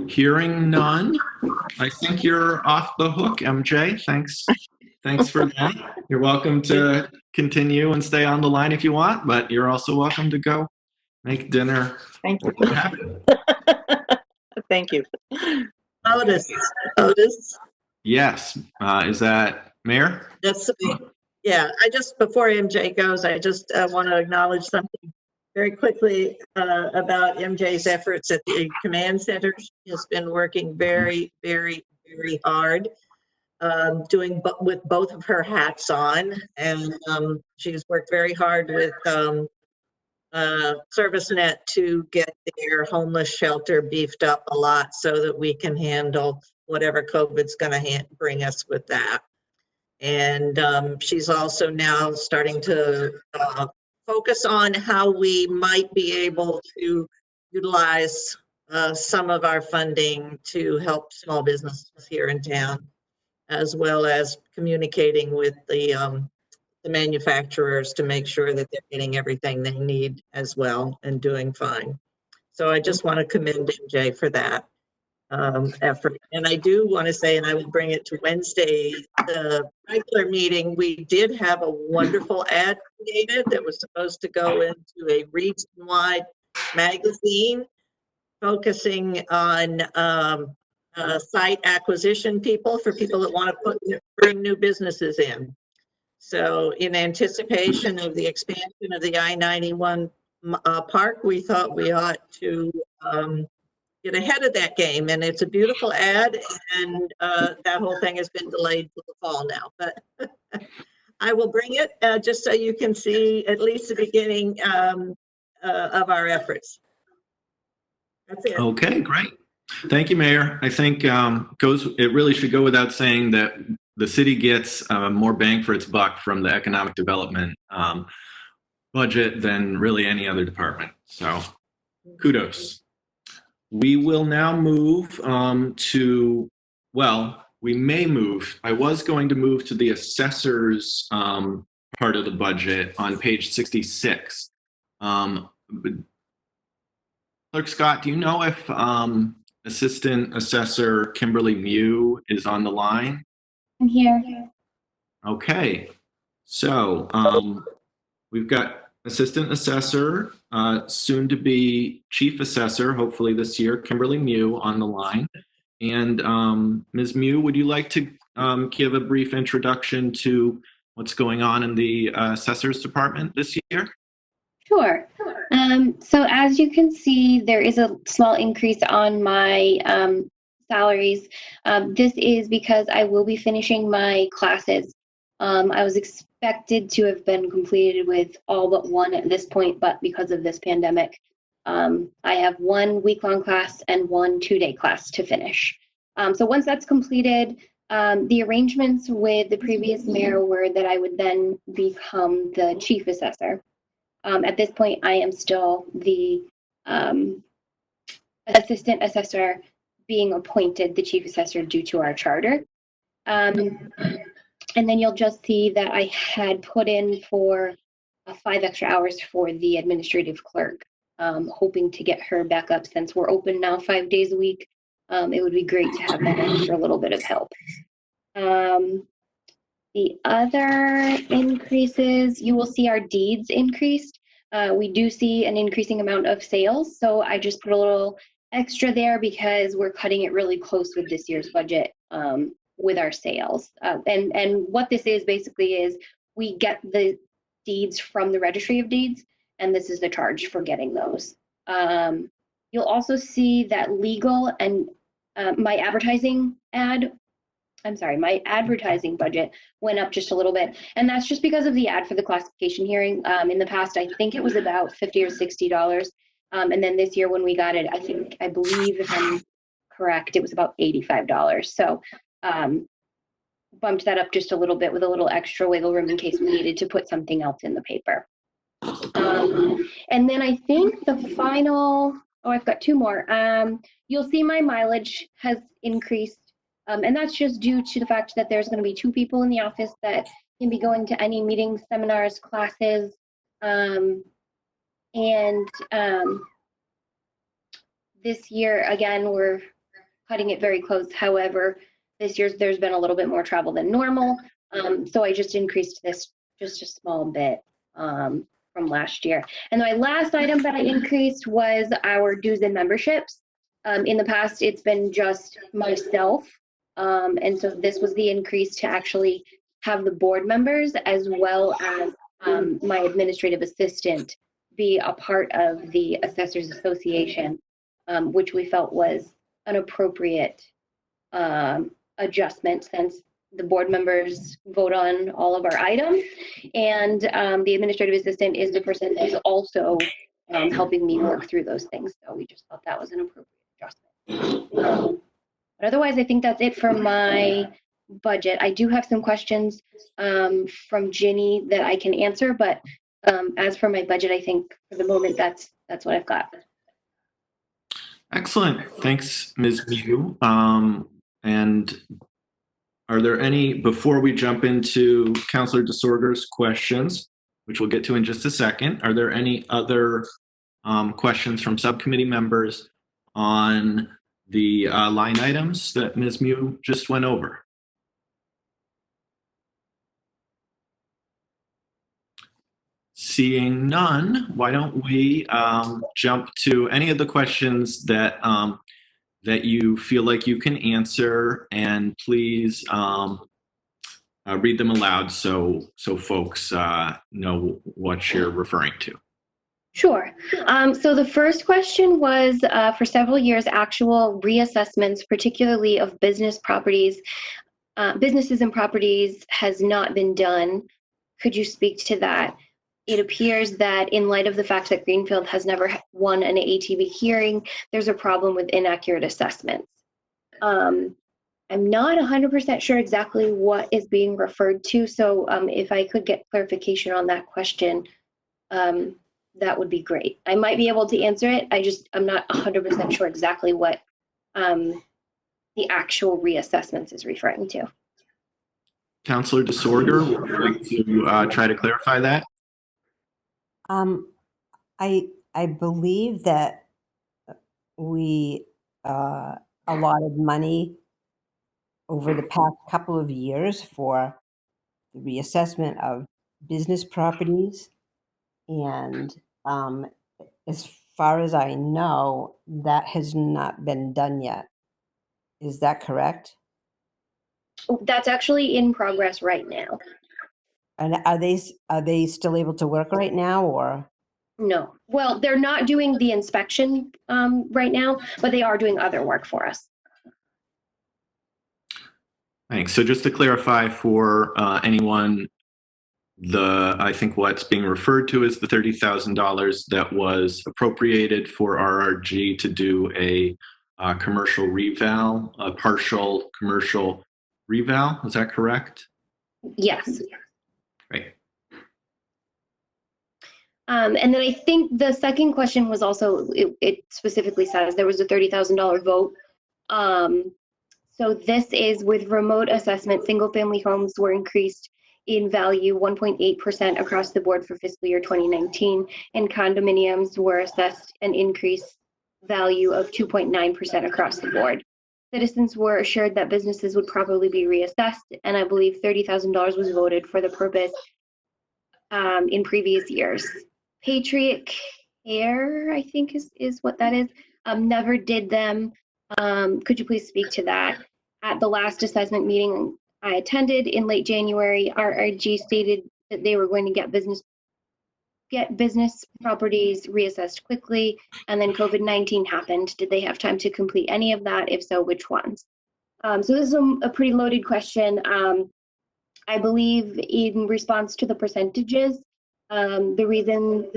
Hearing none, I think you're off the hook, MJ. Thanks for that. You're welcome to continue and stay on the line if you want, but you're also welcome to go make dinner. Thank you. Thank you. Otis. Yes. Is that Mayor? That's me. Yeah, before MJ goes, I just want to acknowledge something very quickly about MJ's efforts at the command center. She has been working very, very, very hard, doing with both of her hats on, and she's worked very hard with ServiceNet to get their homeless shelter beefed up a lot so that we can handle whatever COVID's going to bring us with that. And she's also now starting to focus on how we might be able to utilize some of our funding to help small businesses here in town, as well as communicating with the manufacturers to make sure that they're getting everything they need as well and doing fine. So I just want to commend MJ for that effort. And I do want to say, and I will bring it to Wednesday, the regular meeting, we did have a wonderful ad created that was supposed to go into a region-wide magazine, focusing on site acquisition people for people that want to bring new businesses in. So in anticipation of the expansion of the I-91 park, we thought we ought to get ahead of that game. And it's a beautiful ad, and that whole thing has been delayed to the fall now. But I will bring it just so you can see at least the beginning of our efforts. That's it. Okay, great. Thank you, Mayor. I think it really should go without saying that the city gets more bang for its buck from the economic development budget than really any other department. So kudos. We will now move we may move. I was going to move to the assessors part of the budget on page 66. Clerk Scott, do you know if Assistant Assessor Kimberly Mew is on the line? I'm here. Okay, so we've got Assistant Assessor, soon to be Chief Assessor, hopefully this year, Kimberly Mew on the line. And Ms. Mew, would you like to give a brief introduction to what's going on in the Assessors Department this year? Sure. So as you can see, there is a small increase on my salaries. This is because I will be finishing my classes. I was expected to have been completed with all but one at this point, but because of this pandemic, I have 1 week-long class and 1 2-day class to finish. So once that's completed, the arrangements with the previous mayor were that I would then become the chief assessor. At this point, I am still the assistant assessor being appointed the chief assessor due to our charter. And then you'll just see that I had put in for 5 extra hours for the administrative clerk, hoping to get her back up since we're open now 5 days a week. It would be great to have that extra little bit of help. The other increases, you will see our deeds increased. We do see an increasing amount of sales, so I just put a little extra there because we're cutting it really close with this year's budget with our sales. And what this is basically is we get the deeds from the Registry of Deeds, and this is the charge for getting those. You'll also see that legal and my advertising budget went up just a little bit. And that's just because of the ad for the classification hearing. In the past, I think it was about $50 or $60. And then this year when we got it, I believe if I'm correct, it was about $85. So bumped that up just a little bit with a little extra wiggle room in case we needed to put something else in the paper. And then I think the final, I've got 2 more. You'll see my mileage has increased. And that's just due to the fact that there's going to be 2 people in the office that can be going to any meetings, seminars, classes. This year, again, we're cutting it very close. However, this year there's been a little bit more travel than normal. So I just increased this just a small bit from last year. And my last item that I increased was our dues and memberships. In the past, it's been just myself. And so this was the increase to actually have the board members as well as my administrative assistant be a part of the Assessors Association, which we felt was an appropriate adjustment since the board members vote on all of our items. And the administrative assistant is the person who's also helping me work through those things. So we just thought that was an appropriate adjustment. But otherwise, I think that's it for my budget. I do have some questions from Ginny that I can answer, but as for my budget, I think for the moment, that's what I've got. Excellent. Thanks, Ms. Mew. And are there any, before we jump into Councilor DeSorger's questions, which we'll get to in just a second, are there any other questions from subcommittee members on the line items that Ms. Mew just went over? Seeing none, why don't we jump to any of the questions that that you feel like you can answer, and please read them aloud so folks know what you're referring to. Sure. So the first question was for several years, actual reassessments, particularly of business properties, businesses and properties, has not been done. Could you speak to that? It appears that in light of the fact that Greenfield has never won an ATV hearing, there's a problem with inaccurate assessments. I'm not 100% sure exactly what is being referred to, so if I could get clarification on that question, that would be great. I might be able to answer it. I'm not 100% sure exactly what the actual reassessments is referring to. Councillor DeSorger, would you like to try to clarify that? I believe that we allotted money over the past couple of years for the reassessment of business properties, and as far as I know, that has not been done yet. Is that correct? That's actually in progress right now. And are they still able to work right now, or? No. Well, they're not doing the inspection right now, but they are doing other work for us. Thanks. So just to clarify for anyone, I think what's being referred to is the $30,000 that was appropriated for RRG to do a commercial reval, a partial commercial reval. Is that correct? Yes. Great. And then I think the second question was also, it specifically says there was a $30,000 vote. So this is with remote assessment, single family homes were increased in value 1.8% across the board for fiscal year 2019, and condominiums were assessed an increased value of 2.9% across the board. Citizens were assured that businesses would probably be reassessed, and I believe $30,000 was voted for the purpose in previous years. Patriot Care, I think is what that is, never did them. Could you please speak to that? At the last assessment meeting I attended in late January, RRG stated that they were going to get business properties reassessed quickly, and then COVID-19 happened. Did they have time to complete any of that? If so, which ones? So this is a pretty loaded question. I believe in response to the percentages, the reason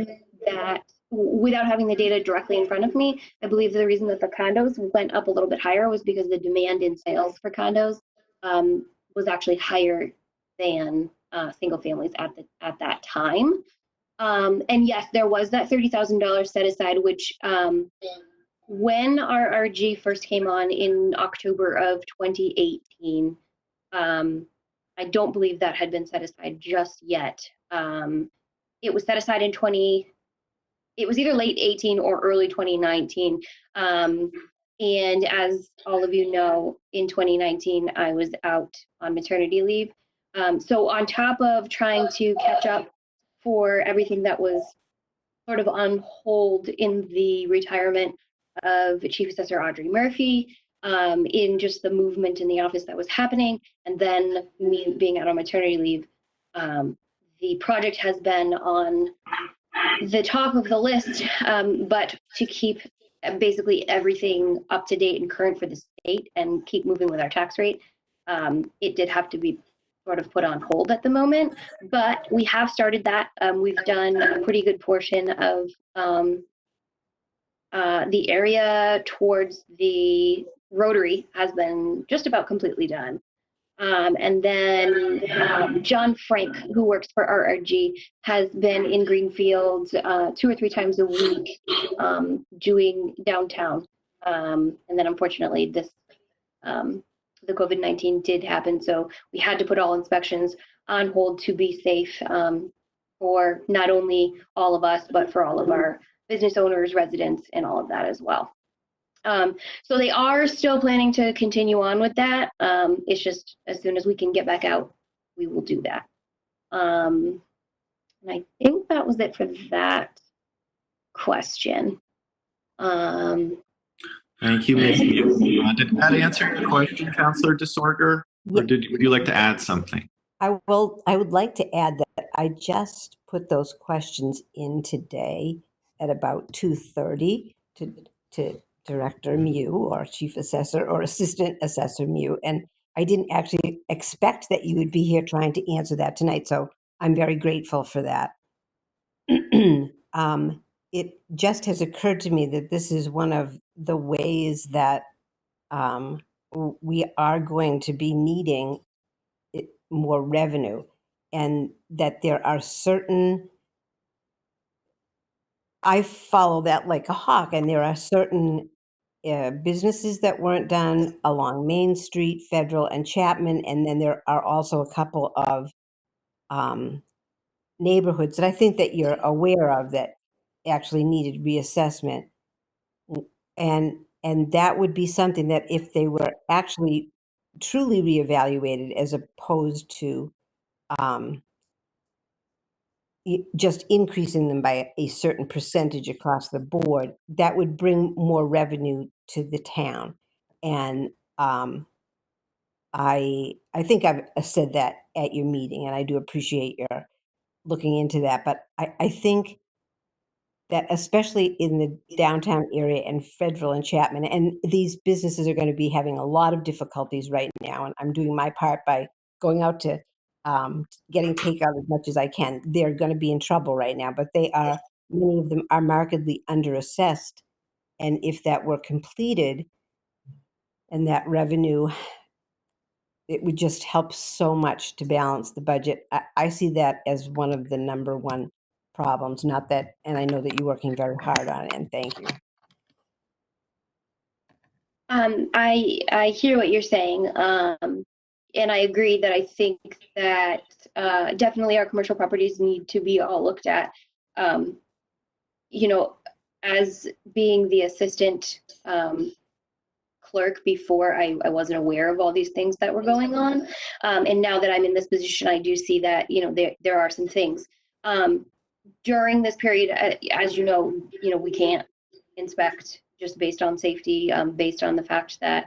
that, without having the data directly in front of me, I believe the reason that the condos went up a little bit higher was because the demand in sales for condos was actually higher than single families at that time. And yes, there was that $30,000 set aside, which when RRG first came on in October of 2018, I don't believe that had been set aside just yet. It was set aside it was either late 18 or early 2019. And as all of you know, in 2019, I was out on maternity leave. So on top of trying to catch up for everything that was sort of on hold in the retirement of Chief Assessor Audrey Murphy, in just the movement in the office that was happening, and then me being out on maternity leave, the project has been on the top of the list, but to keep basically everything up to date and current for the state and keep moving with our tax rate, it did have to be sort of put on hold at the moment, but we have started that. We've done a pretty good portion of the area towards the Rotary has been just about completely done. And then John Frank, who works for RRG, has been in Greenfield 2 or 3 times a week doing downtown. And then unfortunately the COVID-19 did happen, so we had to put all inspections on hold to be safe for not only all of us, but for all of our business owners, residents, and all of that as well. So they are still planning to continue on with that. It's just as soon as we can get back out, we will do that. And I think think that was it for that question. Thank you, Ms. Mew. Did that answer your question, Councillor DeSorger? Or would you like to add something? I would like to add that I just put those questions in today at about 2:30 to Director Mew or Chief Assessor or Assistant Assessor Mew. And I didn't actually expect that you would be here trying to answer that tonight. So I'm very grateful for that. It just has occurred to me that this is one of the ways that we are going to be needing more revenue, and that there are certain, I follow that like a hawk, and there are certain businesses that weren't done along Main Street, Federal, and Chapman, and then there are also a couple of neighborhoods that I think that you're aware of that actually needed reassessment. And that would be something that if they were actually truly reevaluated as opposed to just increasing them by a certain percentage across the board, that would bring more revenue to the town. And I think I've said that at your meeting, and I do appreciate your looking into that. But I think that especially in the downtown area and Federal and Chapman, and these businesses are going to be having a lot of difficulties right now. And I'm doing my part by going out to getting takeout as much as I can. They're going to be in trouble right now, but many of them are markedly underassessed. And if that were completed and that revenue, it would just help so much to balance the budget. I see that as one of the number one problems, not that, and I know that you're working very hard on it, and thank you. I hear what you're saying, and I agree that I think that definitely our commercial properties need to be all looked at. You know, as being the assistant clerk before, I wasn't aware of all these things that were going on, and now that I'm in this position, I do see that there are some things. During this period, as you know, we can't inspect just based on safety, based on the fact that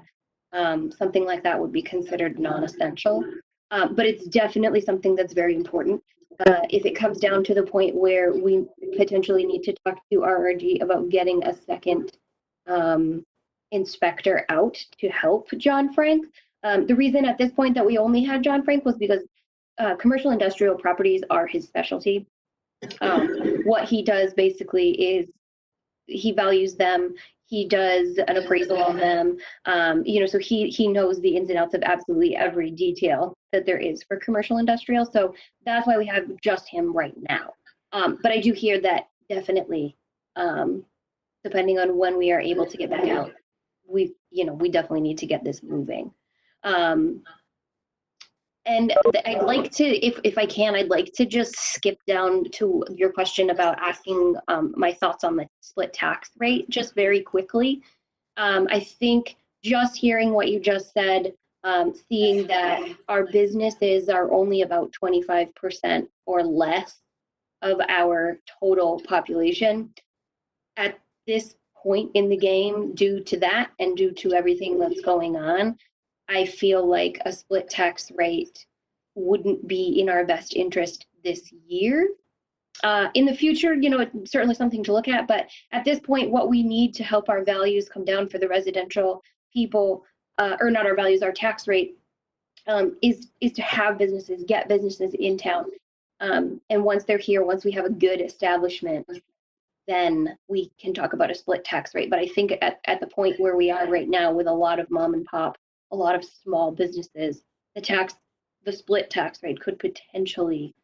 something like that would be considered non-essential. But it's definitely something that's very important. If it comes down to the point where we potentially need to talk to RRG about getting a second inspector out to help John Frank. The reason at this point that we only had John Frank was because commercial industrial properties are his specialty. What he does basically is he values them. He does an appraisal on them. So he knows the ins and outs of absolutely every detail that there is for commercial industrial. So that's why we have just him right now. But I do hear that definitely, depending on when we are able to get back out, we definitely need to get this moving. And I'd like to, if I can, I'd like to just skip down to your question about asking my thoughts on the split tax rate just very quickly. I think just hearing what you just said, seeing that our businesses are only about 25% or less of our total population at this point in the game, due to that and due to everything that's going on, I feel like a split tax rate wouldn't be in our best interest this year. In the future, it's certainly something to look at, but at this point, what we need to help our values come down for the residential people, or not our values, our tax rate, is to have businesses, get businesses in town. And once they're here, once we have a good establishment, then we can talk about a split tax rate. But I think at the point where we are right now with a lot of mom and pop, a lot of small businesses, the split tax rate could potentially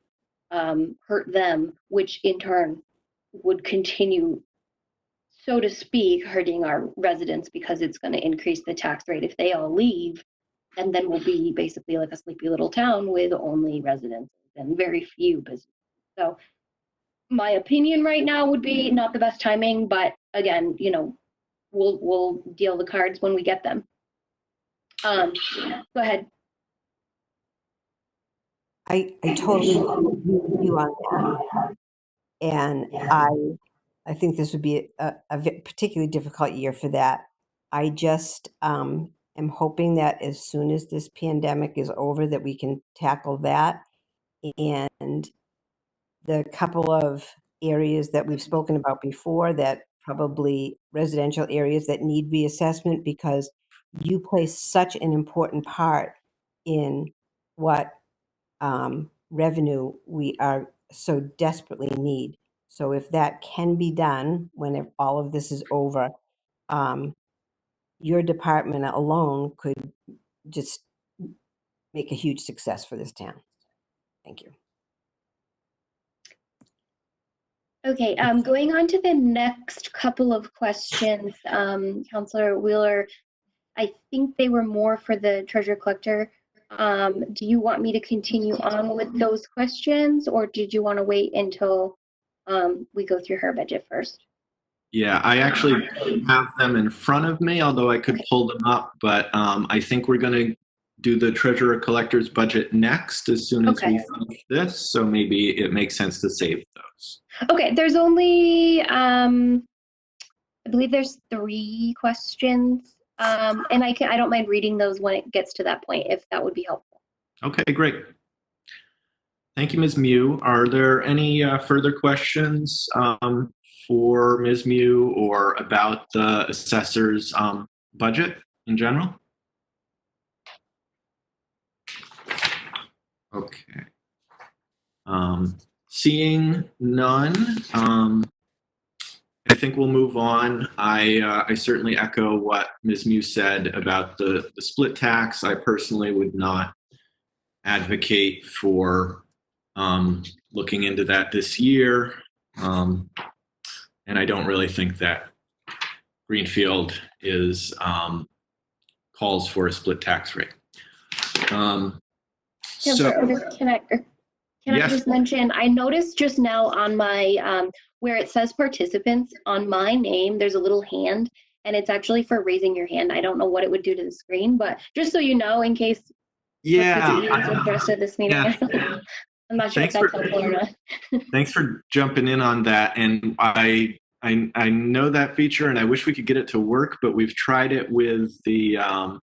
hurt them, which in turn would continue, so to speak, hurting our residents because it's going to increase the tax rate if they all leave. And then we'll be basically like a sleepy little town with only residents and very few businesses. So my opinion right now would be not the best timing, but again, we'll deal the cards when we get them. Go ahead. I totally agree with you on that. And I think this would be a particularly difficult year for that. I just am hoping that as soon as this pandemic is over, that we can tackle that. And the couple of areas that we've spoken about before, that probably residential areas that need reassessment, because you play such an important part in what revenue we are so desperately need. So if that can be done when all of this is over, your department alone could just make a huge success for this town. Thank you. Okay, going on to the next couple of questions, Councilor Wheeler, I think they were more for the treasurer collector. Do you want me to continue on with those questions, or did you want to wait until we go through her budget first? Yeah, I actually have them in front of me, although I could pull them up, but I think we're going to do the treasurer collector's budget next as soon as we finish this, so maybe it makes sense to save those. Okay, there's only, I believe there's 3 questions, and I don't mind reading those when it gets to that point, if that would be helpful. Okay, great. Thank you, Ms. Mew. Are there any further questions for Ms. Mew or about the assessor's budget in general? Okay. Seeing none, I think we'll move on. I certainly echo what Ms. Mew said about the split tax. I personally would not advocate for looking into that this year. And I don't really think that Greenfield is calls for a split tax rate. Can I just mention, I noticed just now on my, where it says participants, on my name, there's a little hand, and it's actually for raising your hand. I don't know what it would do to the screen, but just so you know, in case. Yeah. The rest of this meeting. Yeah. I'm not sure if that's helpful or not. Thanks for jumping in on that. And I know that feature, and I wish we could get it to work, but we've tried it with the,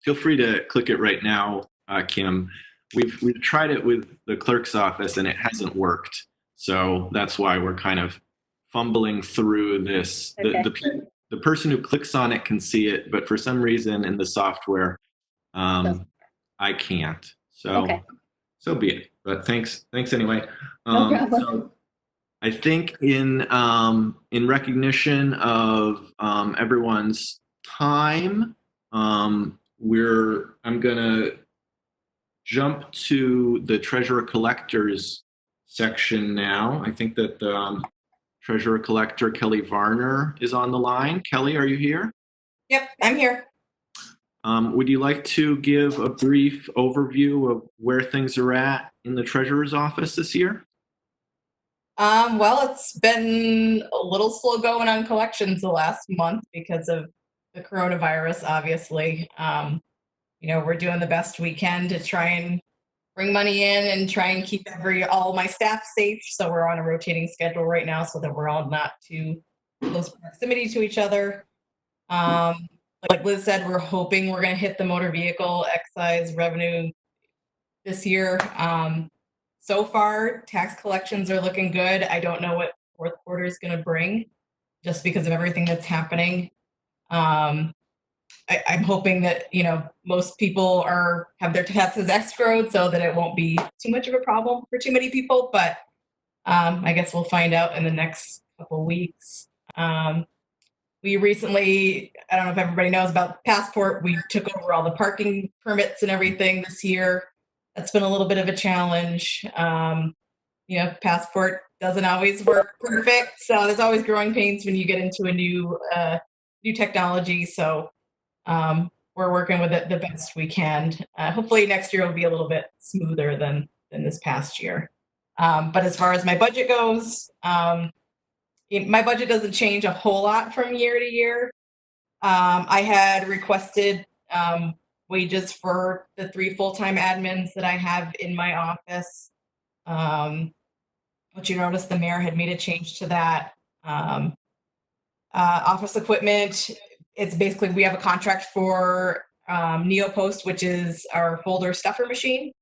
feel free to click it right now, Kim. We've tried it with the clerk's office, and it hasn't worked. So that's why we're kind of fumbling through this. Okay. The person who clicks on it can see it, but for some reason in the software, I can't. So, so be it. But thanks anyway. No problem. So I think in recognition of everyone's time, I'm gonna jump to the treasurer collectors section now. I think that the treasurer collector Kelly Varner is on the line. Kelly, are you here? Yep, I'm here. Would you like to give a brief overview of where things are at in the treasurer's office this year? Well, it's been a little slow going on collections the last month because of the coronavirus, obviously. We're doing the best we can to try and bring money in and try and keep all my staff safe. So we're on a rotating schedule right now so that we're all not too close proximity to each other. Like Liz said, we're hoping we're going to hit the motor vehicle excise revenue this year. So far, tax collections are looking good. I don't know what fourth quarter is going to bring just because of everything that's happening. I'm hoping that, most people have their taxes escrowed so that it won't be too much of a problem for too many people. But I guess we'll find out in the next couple weeks. We recently, I don't know if everybody knows about Passport, we took over all the parking permits and everything this year. That's been a little bit of a challenge. Passport doesn't always work perfect, so there's always growing pains when you get into a new technology. So we're working with it the best we can. Hopefully next year will be a little bit smoother than this past year. But as far as my budget goes, my budget doesn't change a whole lot from year to year. I had requested wages for the 3 full-time admins that I have in my office. which you noticed the mayor had made a change to that. Office equipment, it's basically, we have a contract for NeoPost, which is our folder stuffer machine.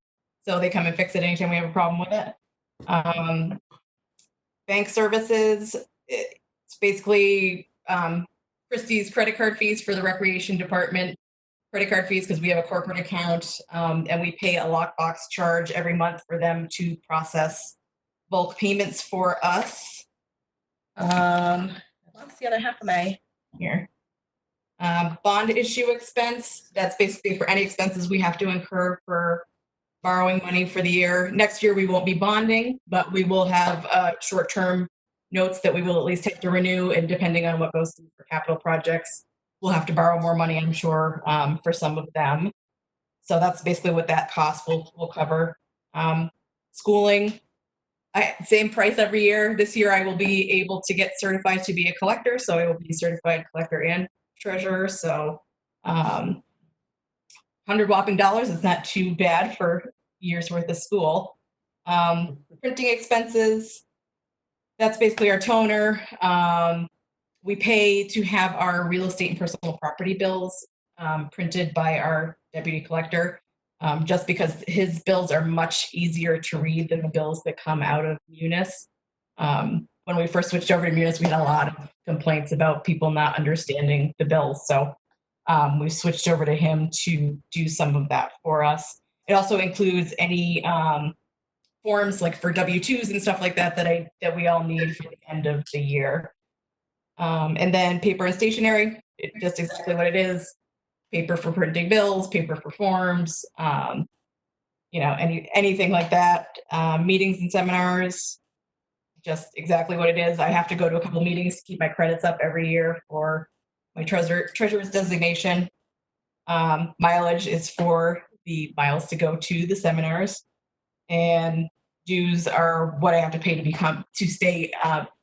So they come and fix it anytime we have a problem with it. Bank services, it's basically Christie's credit card fees for the recreation department, credit card fees because we have a corporate account, and we pay a lockbox charge every month for them to process bulk payments for us. What's the other half of my here? Bond issue expense, that's basically for any expenses we have to incur for borrowing money for the year. Next year, we won't be bonding, but we will have short-term notes that we will at least have to renew, and depending on what goes through for capital projects, we'll have to borrow more money, I'm sure, for some of them. So that's basically what that cost will cover. Schooling, same price every year. This year, I will be able to get certified to be a collector, so I will be certified collector and treasurer. So 100 whopping dollars is not too bad for a year's worth of school. Printing expenses, that's basically our toner. We pay to have our real estate and personal property bills printed by our deputy collector, just because his bills are much easier to read than the bills that come out of Munis. When we first switched over to Munis, we had a lot of complaints about people not understanding the bills. So we switched over to him to do some of that for us. It also includes any forms like for W-2s and stuff like that that we all need for the end of the year. And then paper and stationery, just exactly what it is. Paper for printing bills, paper for forms, anything like that. Meetings and seminars, just exactly what it is. I have to go to a couple meetings to keep my credits up every year for my treasurer's designation. Mileage is for the miles to go to the seminars, and dues are what I have to pay to stay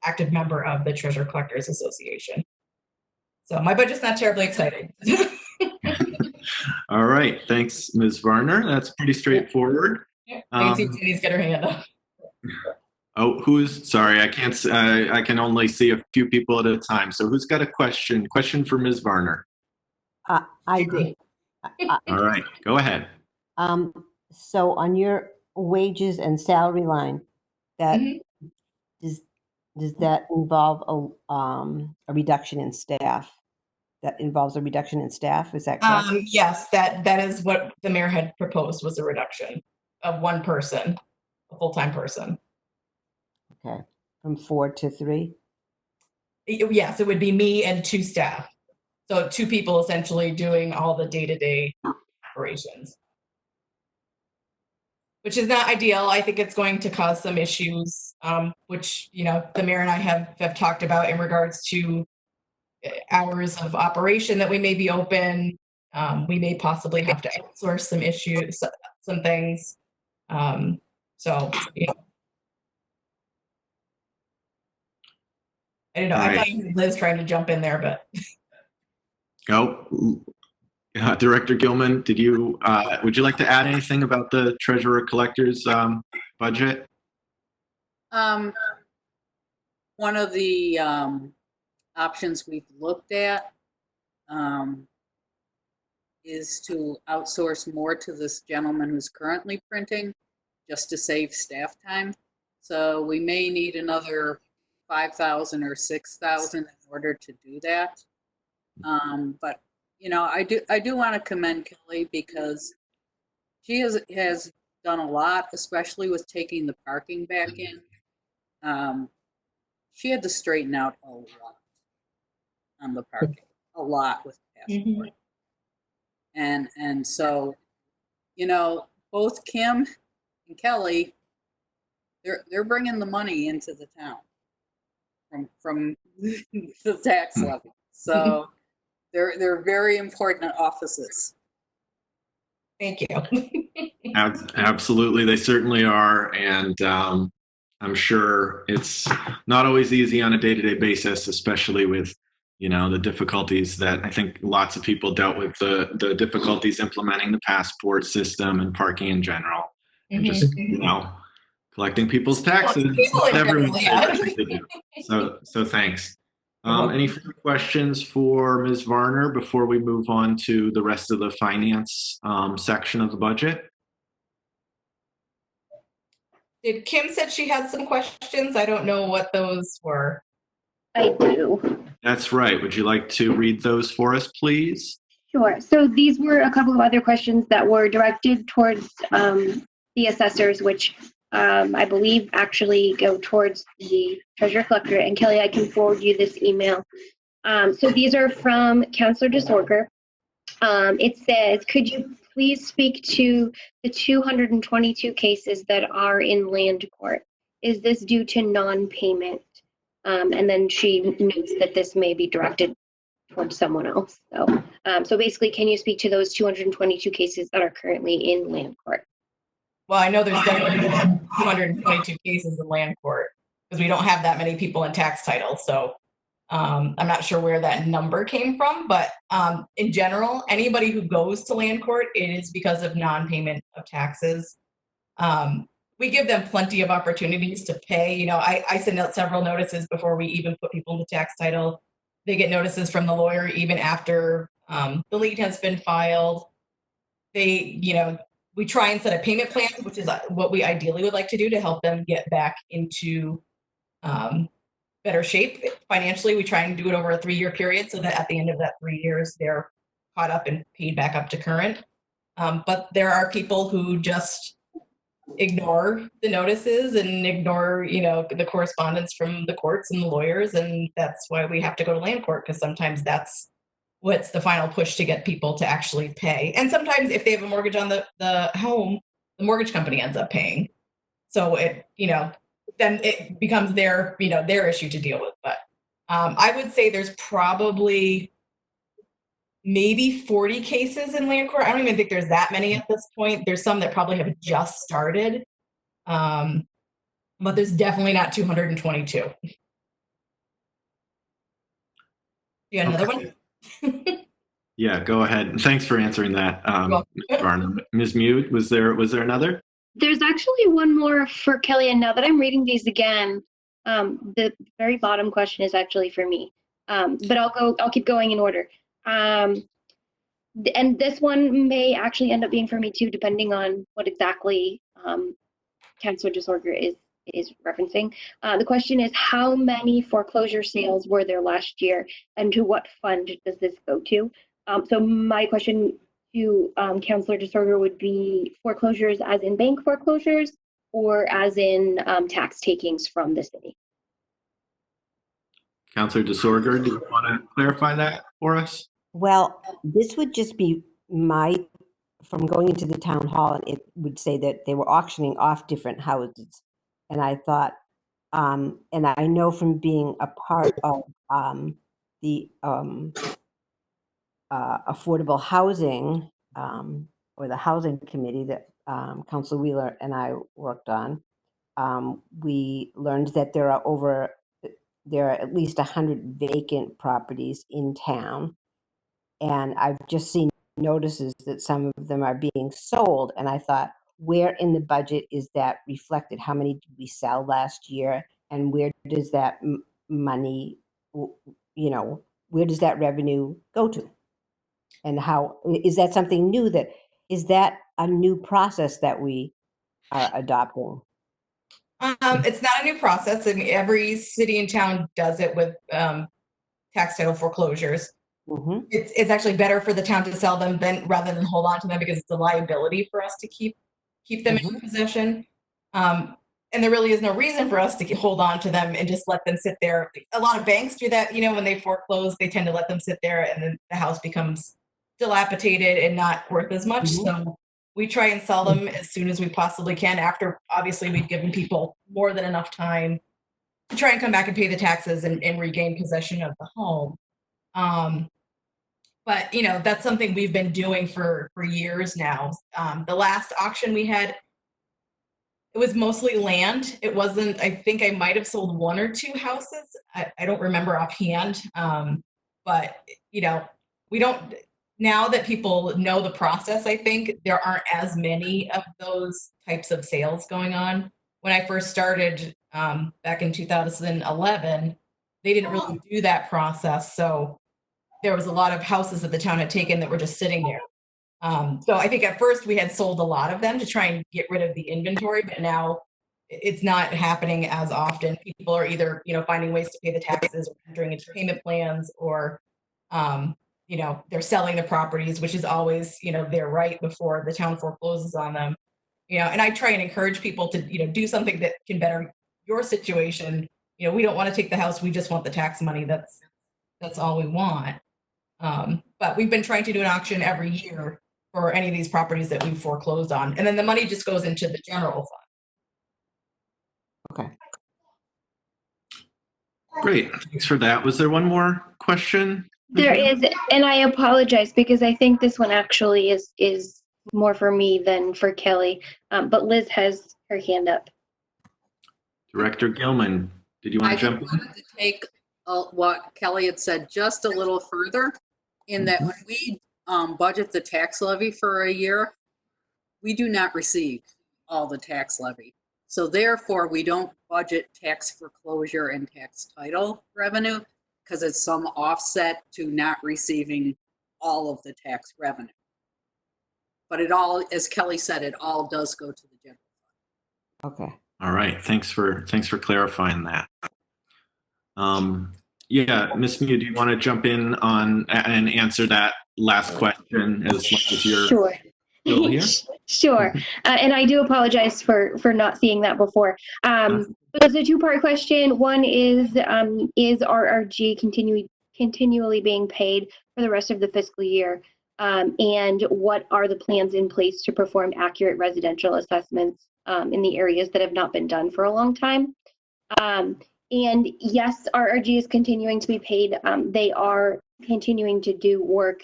active member of the Treasurer Collectors Association. So my budget's not terribly exciting. All right, thanks, Ms. Varner. That's pretty straightforward. I can see Jenny's got her hand up. Oh, sorry, I can't, I can only see a few people at a time. So who's got a question? Question for Ms. Varner. I do. All right, go ahead. So on your wages and salary line, that does that involve a reduction in staff? That involves a reduction in staff, is that correct? Yes, that is what the mayor had proposed, was a reduction of one person, a full-time person. Okay, from 4 to 3? Yes, it would be me and 2 staff. So 2 people essentially doing all the day-to-day operations, which is not ideal. I think it's going to cause some issues, which, the mayor and I have talked about in regards to hours of operation that we may be open. We may possibly have to outsource some issues, some things. So, I don't know. Right. I thought Liz trying to jump in there, but. Director Gilman, would you like to add anything about the Treasurer Collector's budget? One of the options we've looked at is to outsource more to this gentleman who's currently printing, just to save staff time. So we may need another 5,000 or 6,000 in order to do that. But I do want to commend Kelly, because she has done a lot, especially with taking the parking back in. She had to straighten out a lot on the parking, a lot with passport. And so, both Kim and Kelly, they're bringing the money into the town from the tax levy. So they're very important offices. Thank you. Absolutely, they certainly are, and I'm sure it's not always easy on a day-to-day basis, especially with the difficulties that I think lots of people dealt with, the difficulties implementing the passport system and parking in general, and just collecting people's taxes. People in Everyone general, says they do. So thanks. Any further questions for Ms. Varner before we move on to the rest of the finance section of the budget? Did Kim said she had some questions? I don't know what those were. I do. That's right. Would you like to read those for us, please? Sure. So these were a couple of other questions that were directed towards the assessors, which I believe actually go towards the treasurer collector. And Kelly, I can forward you this email. So these are from Counselor DeSorger. It says, could you please speak to the 222 cases that are in land court? Is this due to non-payment? And then she notes that this may be directed towards someone else. So basically, can you speak to those 222 cases that are currently in land court? Well, I know there's definitely 222 cases in land court because we don't have that many people in tax title. So I'm not sure where that number came from, but in general, anybody who goes to land court, it is because of non-payment of taxes. We give them plenty of opportunities to pay. You know, I send out several notices before we even put people into tax title. They get notices from the lawyer even after the lien has been filed. We try and set a payment plan, which is what we ideally would like to do to help them get back into better shape financially. We try and do it over a 3-year period so that at the end of that 3 years, they're caught up and paid back up to current. But there are people who just ignore the notices and ignore, the correspondence from the courts and the lawyers. And that's why we have to go to land court, because sometimes that's what's the final push to get people to actually pay. And sometimes if they have a mortgage on the home, the mortgage company ends up paying. So then it becomes their issue to deal with. But I would say there's probably maybe 40 cases in land court. I don't even think there's that many at this point. There's some that probably have just started. But there's definitely not 222. You got another one? Yeah, go ahead. And thanks for answering that, Ms. Varner. Ms. Mute, was there another? There's actually one more for Kelly, and now that I'm reading these again, the very bottom question is actually for me. But I'll keep going in order. And this one may actually end up being for me too, depending on what exactly Counselor DeSorger is referencing. The question is, how many foreclosure sales were there last year, and to what fund does this go to? So my question to Counselor DeSorger would be foreclosures as in bank foreclosures or as in tax takings from the city? Counselor DeSorger, do you want to clarify that for us? Well, this would just be from going into the town hall, and it would say that they were auctioning off different houses. And I thought, and I know from being a part of the affordable housing or the housing committee that Councilor Wheeler and I worked on, we learned that there are at least 100 vacant properties in town. And I've just seen notices that some of them are being sold. And I thought, where in the budget is that reflected? How many did we sell last year? And where does that money, where does that revenue go to? And how, is that something new is that a new process that we are adopting? It's not a new process. I mean, every city and town does it with tax title foreclosures. Mm-hmm. It's actually better for the town to sell them rather than hold on to them, because it's a liability for us to keep them in possession. And there really is no reason for us to hold on to them and just let them sit there. A lot of banks do that, when they foreclose, they tend to let them sit there, and then the house becomes dilapidated and not worth as much. Mm-hmm. So we try and sell them as soon as we possibly can, after obviously we've given people more than enough time to try and come back and pay the taxes and regain possession of the home. But that's something we've been doing for years now. The last auction we had, it was mostly land. It wasn't, I think I might have sold 1 or 2 houses. I don't remember offhand. But we don't, now that people know the process, I think there aren't as many of those types of sales going on. when I first started back in 2011, they didn't really do that process. So there was a lot of houses that the town had taken that were just sitting there. So I think at first we had sold a lot of them to try and get rid of the inventory, but now it's not happening as often. People are either, finding ways to pay the taxes or entering into payment plans, or, they're selling the properties, which is always, their right before the town forecloses on them. And I try and encourage people to, do something that can better your situation. We don't want to take the house. We just want the tax money. That's all we want. But we've been trying to do an auction every year for any of these properties that we've foreclosed on. And then the money just goes into the general fund. Okay. Great, thanks for that. Was there one more question? There is, and I apologize because I think this one actually is more for me than for Kelly. But Liz has her hand up. Director Gilman, did you want to jump in? I wanted to take what Kelly had said just a little further, in that when we budget the tax levy for a year, we do not receive all the tax levy. So therefore, we don't budget tax foreclosure and tax title revenue, because it's some offset to not receiving all of the tax revenue. But it all, as Kelly said, it all does go to the general fund. Okay. All right, thanks for clarifying that. Yeah, Ms. Mew, do you want to jump in on and answer that last question as long as you're Sure. still here? Sure. And I do apologize for not seeing that before. There's a two-part question. One is RRG continually being paid for the rest of the fiscal year? And what are the plans in place to perform accurate residential assessments in the areas that have not been done for a long time? And yes, RRG is continuing to be paid. They are continuing to do work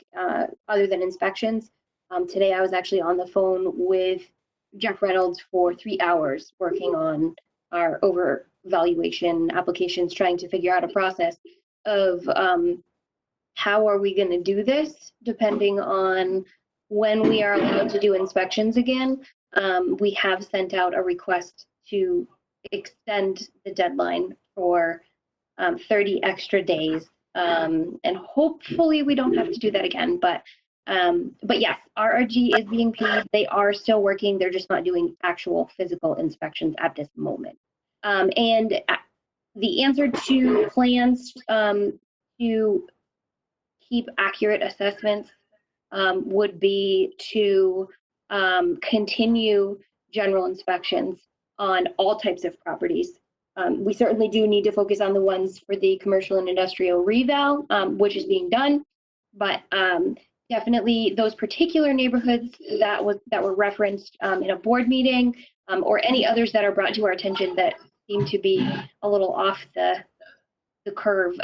other than inspections. Today I was actually on the phone with Jeff Reynolds for 3 hours working on our overvaluation applications, trying to figure out a process of how are we going to do this depending on when we are allowed to do inspections again. We have sent out a request to extend the deadline for 30 extra days. And hopefully we don't have to do that again, but yes, RRG is being paid. They are still working. They're just not doing actual physical inspections at this moment. And the answer to plans to keep accurate assessments would be to continue general inspections on all types of properties. We certainly do need to focus on the ones for the commercial and industrial reval, which is being done, but definitely those particular neighborhoods that were referenced in a board meeting, or any others that are brought to our attention that seem to be a little off the curve.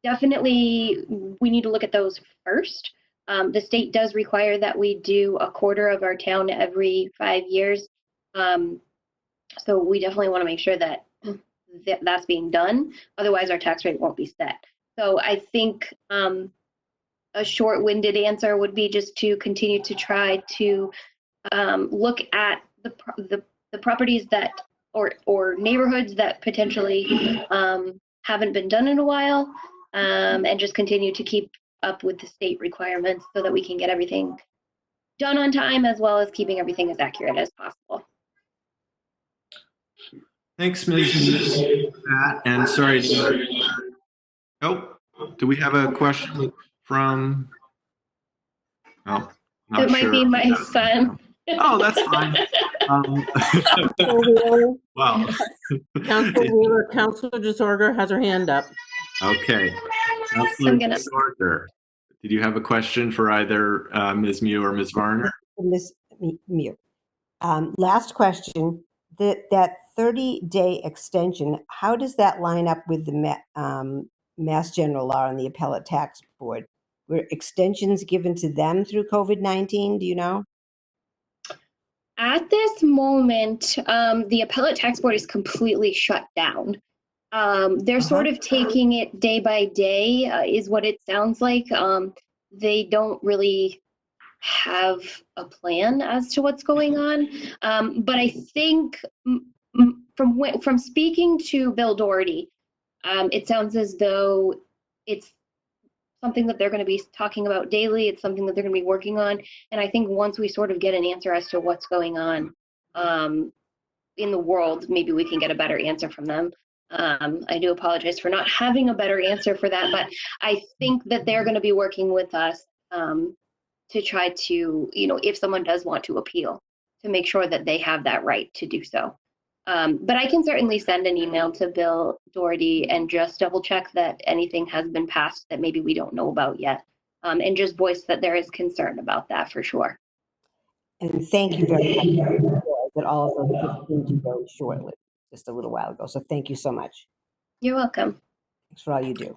Definitely, we need to look at those first. The state does require that we do a quarter of our town every 5 years. So we definitely want to make sure that that's being done. Otherwise, our tax rate won't be set. So I think a short-winded answer would be just to continue to try to look at the properties that or neighborhoods that potentially haven't been done in a while, and just continue to keep up with the state requirements so that we can get everything done on time, as well as keeping everything as accurate as possible. Thanks, Ms. Matt, and sorry. Oh, do we have a question from? Oh, not It might sure. be my son. Oh, that's fine. Wow. Councilor Wheeler, Councilor Disorder has her hand up. Okay. Councilor Disorder, did you have a question for either Ms. Mew or Ms. Varner? Ms. Mew. Last question. That 30-day extension, how does that line up with the Mass General Law and the Appellate Tax Board? Were extensions given to them through COVID-19? Do you know? At this moment, the Appellate Tax Board is completely shut down. They're sort of taking it day by day, is what it sounds like. They don't really have a plan as to what's going on. But I think from speaking to Bill Doherty, it sounds as though it's something that they're going to be talking about daily. It's something that they're going to be working on. And I think once we sort of get an answer as to what's going on in the world, maybe we can get a better answer from them. I do apologize for not having a better answer for that, but I think that they're going to be working with us to try to, if someone does want to appeal, to make sure that they have that right to do so. But I can certainly send an email to Bill Doherty and just double check that anything has been passed that maybe we don't know about yet, and just voice that there is concern about that for sure. And thank you very much. That all of those things came to very shortly, just a little while ago. So thank you so much. You're welcome. Thanks for all you do.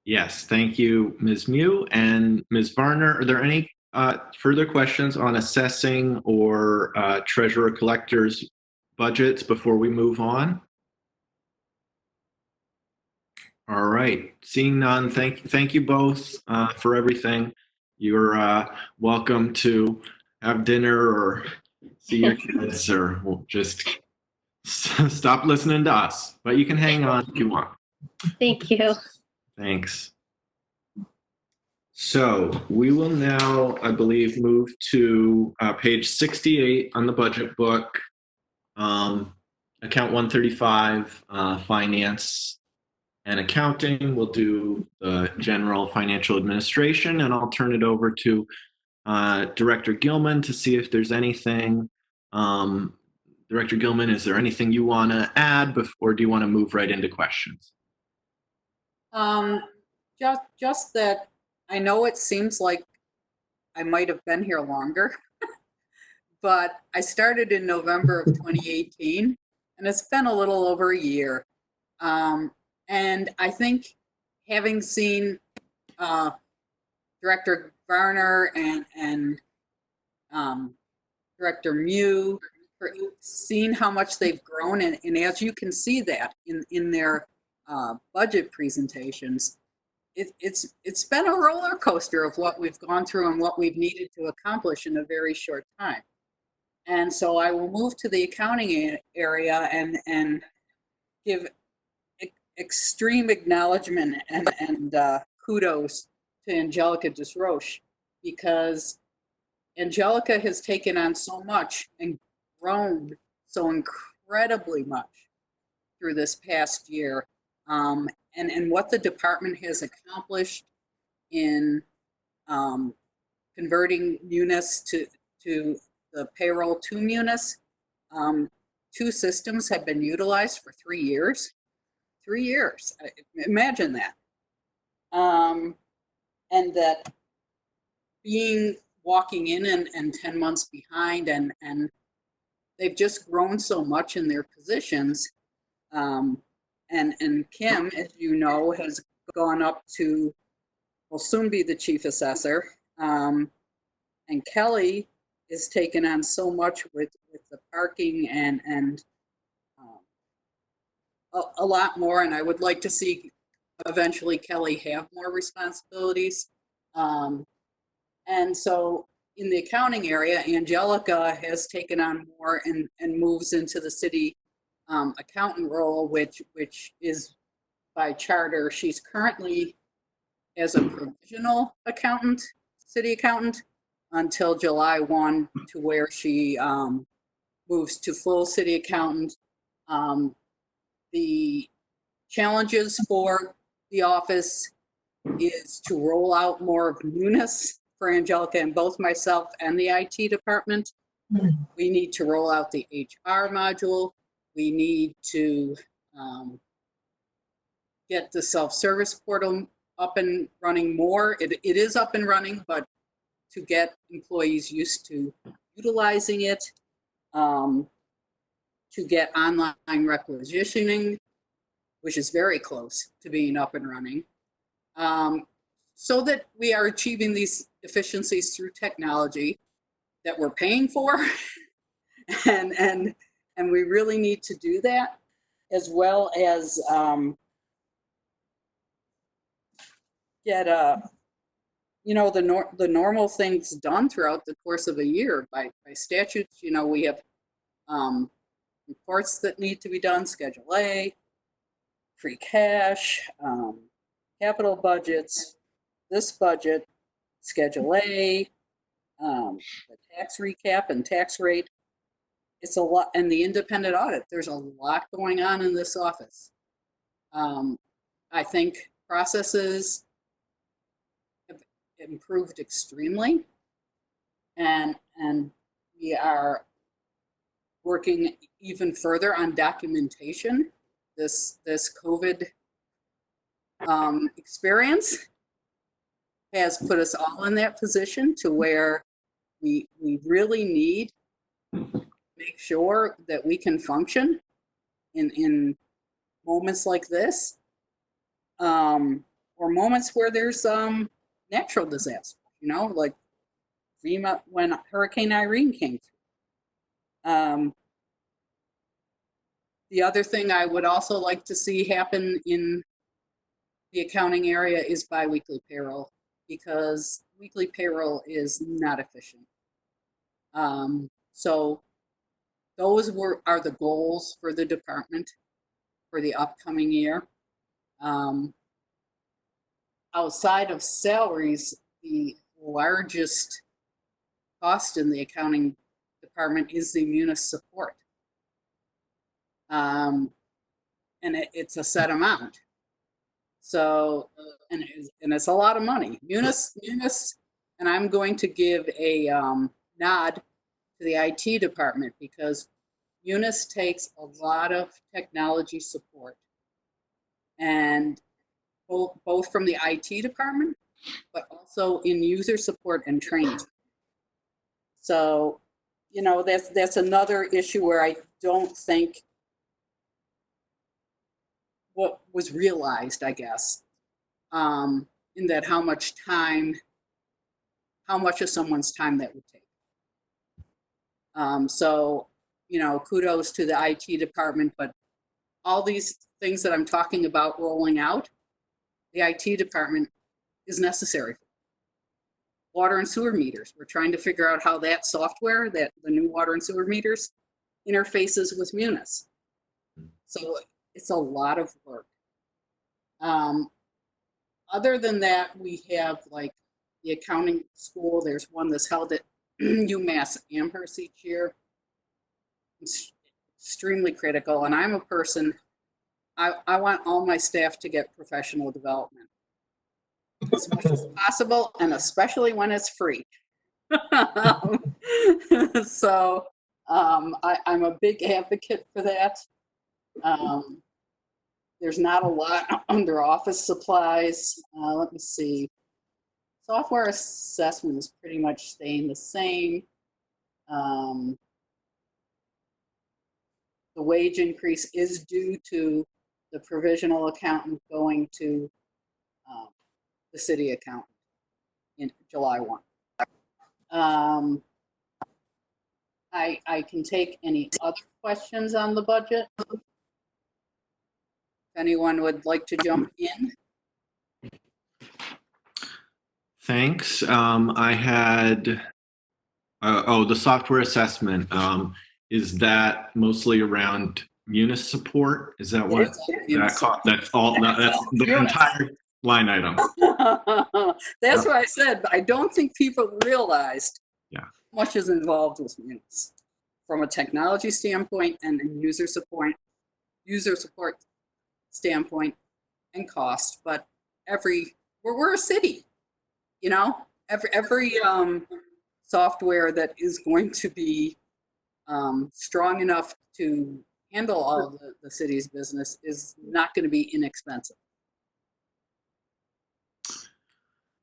Yes, thank you, Ms. Mew. And Ms. Varner, are there any further questions on assessing or treasurer collector's budgets before we move on? All right, seeing none, thank you both for everything. You're welcome to have dinner or see your kids, or we'll just stop listening to us. But you can hang on if you want. Thank you. Thanks. So we will now, I believe, move to page 68 on the budget book, account 135, finance and accounting. We'll do the general financial administration, and I'll turn it over to Director Gilman to see if there's anything. Director Gilman, is there anything you want to add before, or do you want to move right into questions? Just that I know it seems like I might have been here longer, but I started in November of 2018, and it's been a little over a year. And I think having seen Director Varner and Director Mew, seen how much they've grown, and as you can see that in their budget presentations, it's been a roller coaster of what we've gone through and what we've needed to accomplish in a very short time. And so I will move to the accounting area and give extreme acknowledgement and kudos to Angelica Desroche, because Angelica has taken on so much and grown so incredibly much through this past year. And what the department has accomplished in converting Munis to the payroll to Munis. 2 systems have been utilized for 3 years. 3 years, imagine that. And that walking in and 10 months behind, and they've just grown so much in their positions. And Kim, as you know, has gone up to, will soon be the chief assessor. And Kelly is taken on so much with the parking and a lot more. And I would like to see eventually Kelly have more responsibilities. And so in the accounting area, Angelica has taken on more and moves into the city accountant role, which is by charter. She's currently as a provisional accountant, city accountant, until July 1, to where she moves to full city accountant. The challenges for the office is to roll out more of Munis for Angelica and both myself and the IT department. We need to roll out the HR module. We need to get the self-service portal up and running more. It is up and running, but to get employees used to utilizing it, to get online requisitioning, which is very close to being up and running, so that we are achieving these efficiencies through technology that we're paying for. and we really need to do that, as well as get the normal things done throughout the course of a year by statutes. We have reports that need to be done, Schedule A, free cash, capital budgets, this budget, Schedule A, the tax recap and tax rate. It's a lot, and the independent audit. There's a lot going on in this office. I think processes have improved extremely, and we are working even further on documentation. This COVID experience has put us all in that position to where we really need to make sure that we can function in moments like this, or moments where there's natural disaster, like FEMA when Hurricane Irene came through. The other thing I would also like to see happen in the accounting area is biweekly payroll, because weekly payroll is not efficient. So those are the goals for the department for the upcoming year. Outside of salaries, the largest cost in the accounting department is the Munis support. And it's a set amount. So, and it's a lot of money. Munis, and I'm going to give a nod to the IT department, because Munis takes a lot of technology support, and both from the IT department, but also in user support and training. So, that's another issue where I don't think what was realized, I guess, in that how much of someone's time that would take. So, kudos to the IT department, but all these things that I'm talking about rolling out, the IT department is necessary. Water and sewer meters, we're trying to figure out how that software, that the new water and sewer meters, interfaces with Munis. So it's a lot of work. Other than that, we have like the accounting school. There's one that's held at UMass Amherst each year. It's extremely critical. And I'm a person, I want all my staff to get professional development as much as possible, and especially when it's free. So I'm a big advocate for that. There's not a lot under office supplies. Let me see. Software assessment is pretty much staying the same. The wage increase is due to the provisional accountant going to the city accountant in July 1. I can take any other questions on the budget. If anyone would like to jump in. Thanks. I had, the software assessment. Is that mostly around Munis support? Is that what? That's all. That's the entire line item. That's what I said, but I don't think people realized how much is involved with Munis from a technology standpoint and a user support standpoint and cost. But we're a city, every software that is going to be strong enough to handle all of the city's business is not going to be inexpensive.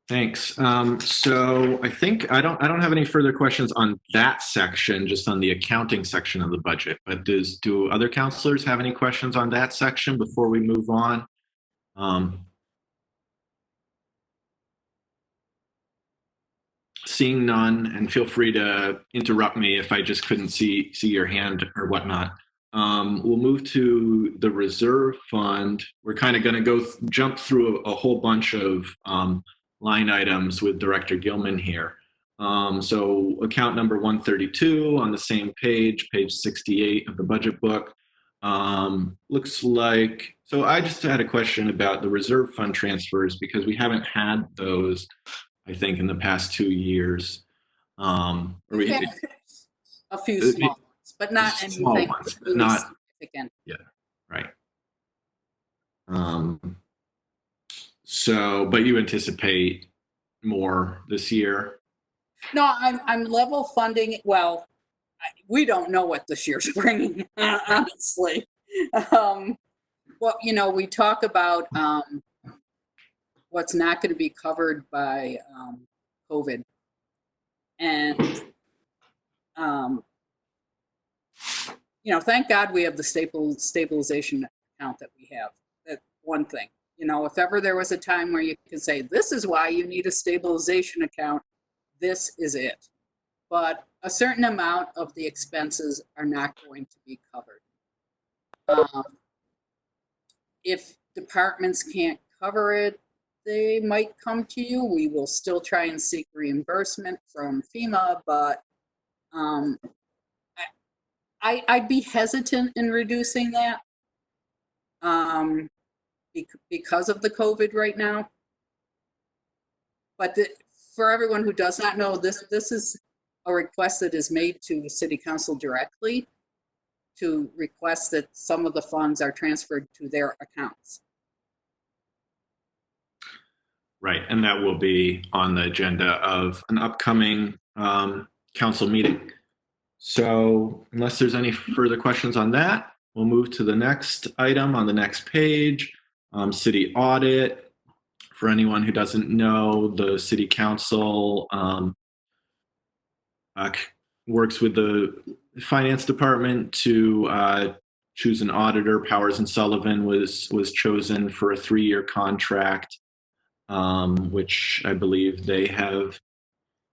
Thanks. So I think I don't have any further questions on that section, just on the accounting section of the budget. But do other counselors have any questions on that section before we move on? Seeing none, and feel free to interrupt me if I just couldn't see your hand or whatnot. We'll move to the reserve fund. We're kind of going to jump through a whole bunch of line items with Director Gilman here. So account number 132 on the same page, page 68 of the budget book. Looks like, so I just had a question about the reserve fund transfers because we haven't had those, I think, in the past 2 years. We had a few small ones, but not small anything ones, but really not significant. Yeah, right. So, but you anticipate more this year? No, I'm level funding. Well, we don't know what this year's bringing, honestly. Well, you know, we talk about what's not going to be covered by COVID, and you know, thank God we have the stabilization account that we have. That's one thing. You know, if ever there was a time where you could say, this is why you need a stabilization account, this is it. But a certain amount of the expenses are not going to be covered. If departments can't cover it, they might come to you. We will still try and seek reimbursement from FEMA, but I'd be hesitant in reducing that because of the COVID right now. But for everyone who does not know, this is a request that is made to City Council directly to request that some of the funds are transferred to their accounts. Right, and that will be on the agenda of an upcoming council meeting. So unless there's any further questions on that, we'll move to the next item on the next page, city audit. For anyone who doesn't know, the city council works with the finance department to choose an auditor. Powers and Sullivan was chosen for a 3-year contract, which I believe they have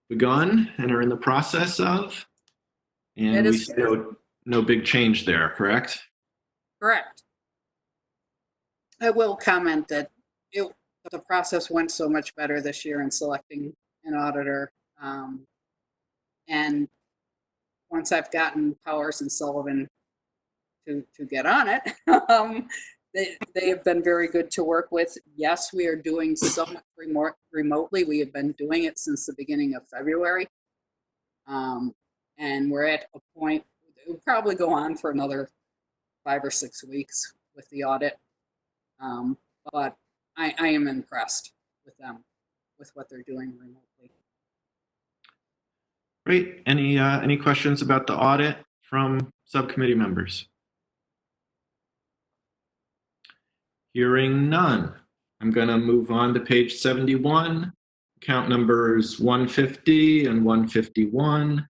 begun and are in the process of. And we see no big change there, correct? Correct. I will comment that the process went so much better this year in selecting an auditor. And once I've gotten Powers and Sullivan to get on it, they have been very good to work with. Yes, we are doing somewhat remotely. We have been doing it since the beginning of February. And we're at a point, it will probably go on for another 5 or 6 weeks with the audit. But I am impressed with them, with what they're doing remotely. Great. Any questions about the audit from subcommittee members? Hearing none. I'm going to move on to page 71, account numbers 150 and 151.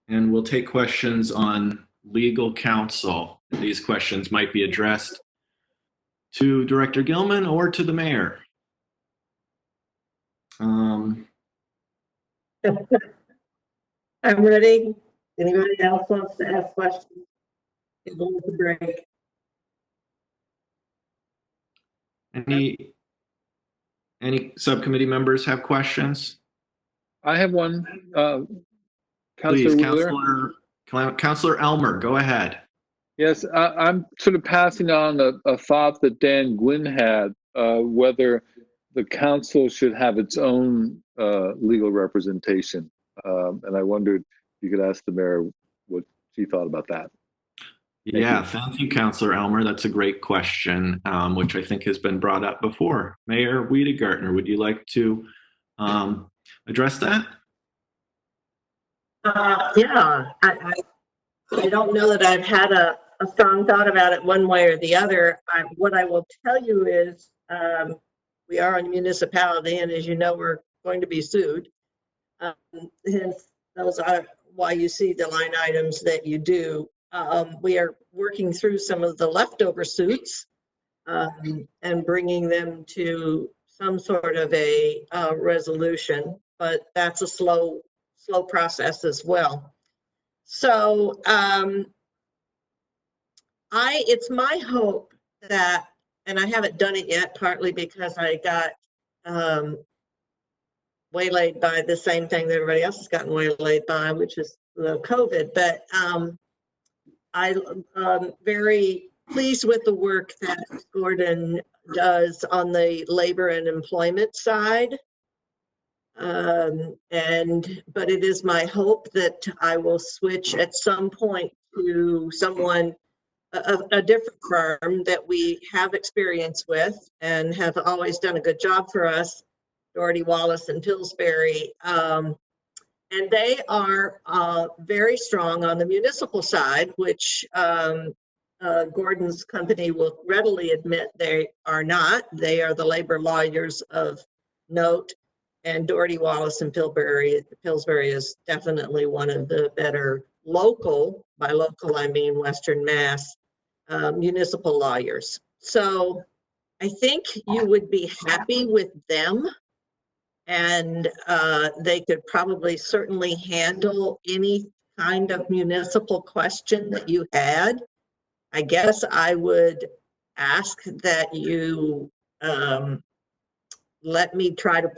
And we'll take questions on legal counsel. These questions might be addressed to Director Gilman or to the mayor. I'm ready. Anybody else wants to ask questions? Give them a break. Any subcommittee members have questions? I have one. Please, Councilor Councilor Elmer, go ahead. Yes, I'm sort of passing on a thought that Dan Gwynn had, whether the council should have its own legal representation. And I wondered if you could ask the mayor what she thought about that. Thank you, Councilor Elmer. That's a great question, which I think has been brought up before. Mayor Wiedegartner, would you like to address that? Yeah, I don't know that I've had a strong thought about it one way or the other. What I will tell you is we are a municipality, and as you know, we're going to be sued. Hence, those are why you see the line items that you do. We are working through some of the leftover suits and bringing them to some sort of a resolution, but that's a slow process as well. So it's my hope that, and I haven't done it yet, partly because I got waylaid by the same thing that everybody else has gotten waylaid by, which is the COVID. But I'm very pleased with the work that Gordon does on the labor and employment side. But it is my hope that I will switch at some point to someone, a different firm that we have experience with and have always done a good job for us, Doherty, Wallace, and Pillsbury. And they are very strong on the municipal side, which Gordon's company will readily admit they are not. They are the labor lawyers of note. And Doherty, Wallace, and Pillsbury is definitely one of the better local, by local I mean Western Mass, municipal lawyers. So I think you would be happy with them, and they could probably certainly handle any kind of municipal question that you had. I guess I would ask that you let me try to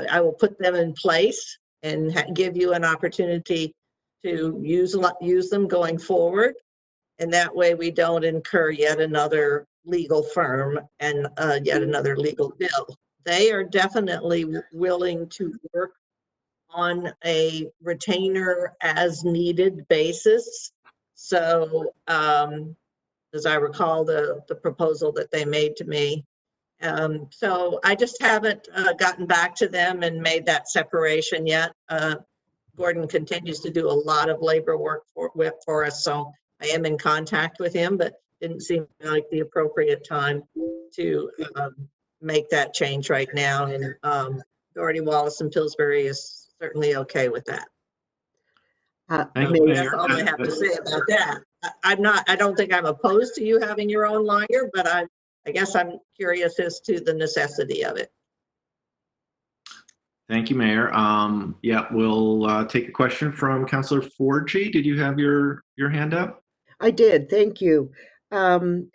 I will put them in place and give you an opportunity to use them going forward. And that way we don't incur yet another legal firm and yet another legal bill. They are definitely willing to work on a retainer as needed basis. So as I recall the proposal that they made to me. So I just haven't gotten back to them and made that separation yet. Gordon continues to do a lot of labor work for us, so I am in contact with him, but didn't seem like the appropriate time to make that change right now. And Doherty, Wallace, and Pillsbury is certainly okay with that. Thank you, That's Mayor. all I have to say about that. I don't think I'm opposed to you having your own lawyer, but I guess I'm curious as to the necessity of it. Thank you, Mayor. Yeah, we'll take a question from Councilor Forgy. Did you have your hand up? I did, thank you. And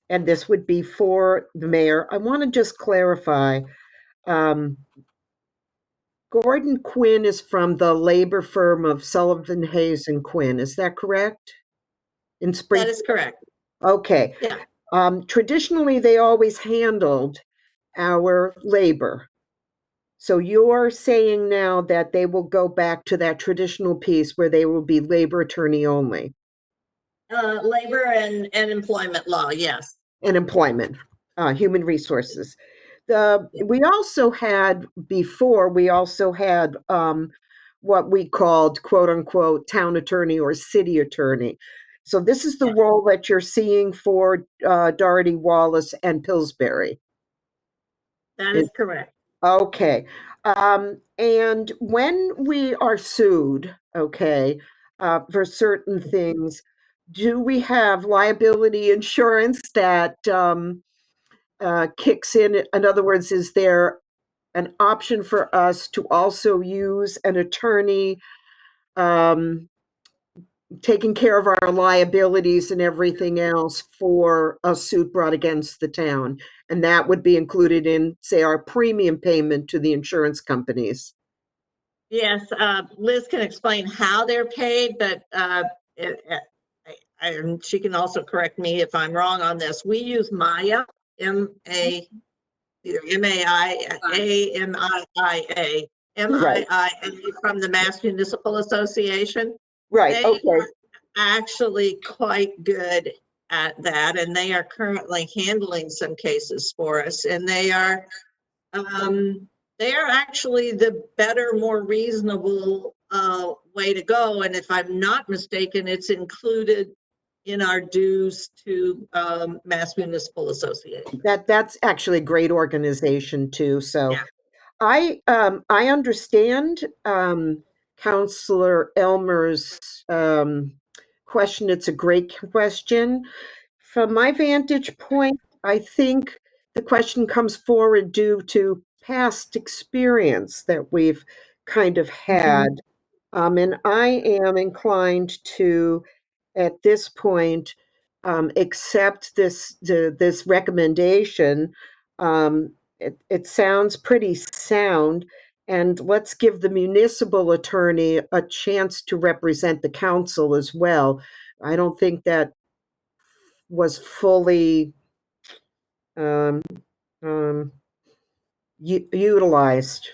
this would be for the mayor. I want to just clarify. Gordon Quinn is from the labor firm of Sullivan, Hayes, and Quinn. Is that correct? In Spring? That is correct. Okay. Yeah. Traditionally, they always handled our labor. So you're saying now that they will go back to that traditional piece where they will be labor attorney only? Labor and employment law, yes. And employment, human resources. We also had what we called quote unquote town attorney or city attorney. So this is the role that you're seeing for Doherty, Wallace, and Pillsbury. That is correct. Okay. And when we are sued, for certain things, do we have liability insurance that kicks in? In other words, is there an option for us to also use an attorney taking care of our liabilities and everything else for a suit brought against the town? And that would be included in, say, our premium payment to the insurance companies. Yes, Liz can explain how they're paid, but she can also correct me if I'm wrong on this. We use Maya, M-A, either M-A-I-A, M-I-I-A, M-I-I-A from the Mass Municipal Association. Right, They okay. are actually quite good at that, and they are currently handling some cases for us, and they are actually the better, more reasonable way to go. And if I'm not mistaken, it's included in our dues to Mass Municipal Association. That's actually a great organization too. So Yeah. I understand Councillor Elmer's question. It's a great question. From my vantage point, I think the question comes forward due to past experience that we've kind of had. And I am inclined to, at this point, accept this recommendation It sounds pretty sound. And let's give the municipal attorney a chance to represent the council as well. I don't think that was fully um, utilized.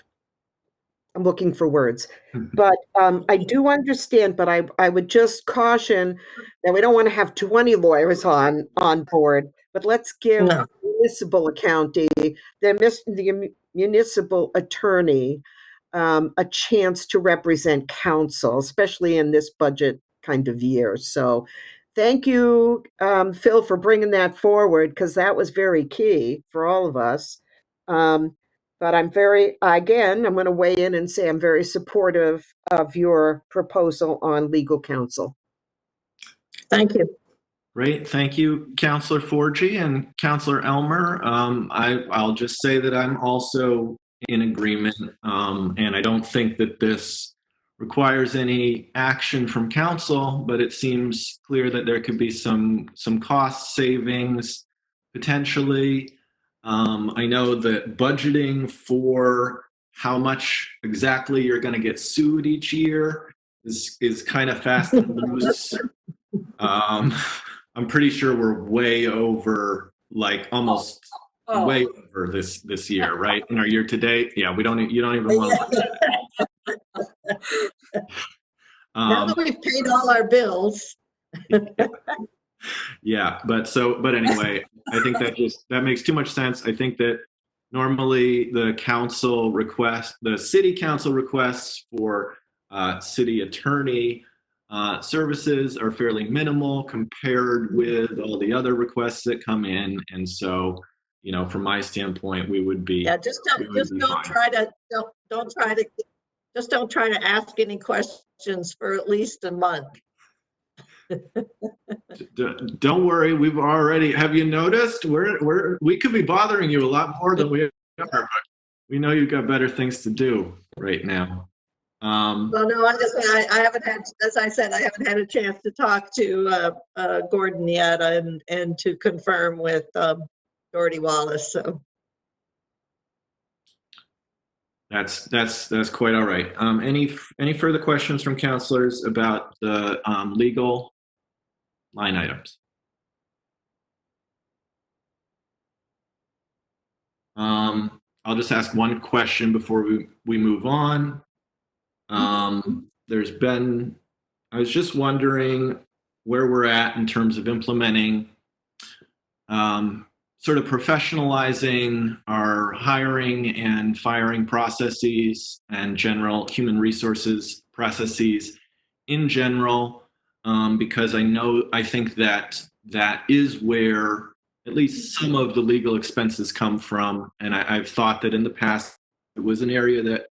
I'm looking for words. But I do understand, but I would just caution that we don't want to have 20 lawyers on board, but let's give No. municipal accounting, the municipal attorney, a chance to represent council, especially in this budget kind of year. So thank you, Phil, for bringing that forward, because that was very key for all of us. But I'm I'm going to weigh in and say I'm very supportive of your proposal on legal counsel. Thank you. Great. Thank you, Councillor Forgy and Councillor Elmer. I'll just say that I'm also in agreement, and I don't think that this requires any action from council, but it seems clear that there could be some cost savings potentially. I know that budgeting for how much exactly you're going to get sued each year is kind of fast and loose. I'm pretty sure we're way over, like almost way over this year, right? In our year to date, yeah, you don't even want to look at it. Now that we've paid all our bills. Yeah, but anyway, I think that makes too much sense. I think that normally the city council requests for city attorney services are fairly minimal compared with all the other requests that come in, and so from my standpoint, we would be don't try to ask any questions for at least a month. Don't worry, we've already. Have you noticed? We could be bothering you a lot more than we are, but we know you've got better things to do right now. Well, no, I haven't had, as I said, I haven't had a chance to talk to Gordon yet, and to confirm with Doherty Wallace. So that's quite all right. Any further questions from councilors about the legal line items? I'll just ask one question before we move on. I was just wondering where we're at in terms of implementing, sort of professionalizing our hiring and firing processes and general human resources processes in general, because I think that is where at least some of the legal expenses come from. And I've thought that in the past, it was an area that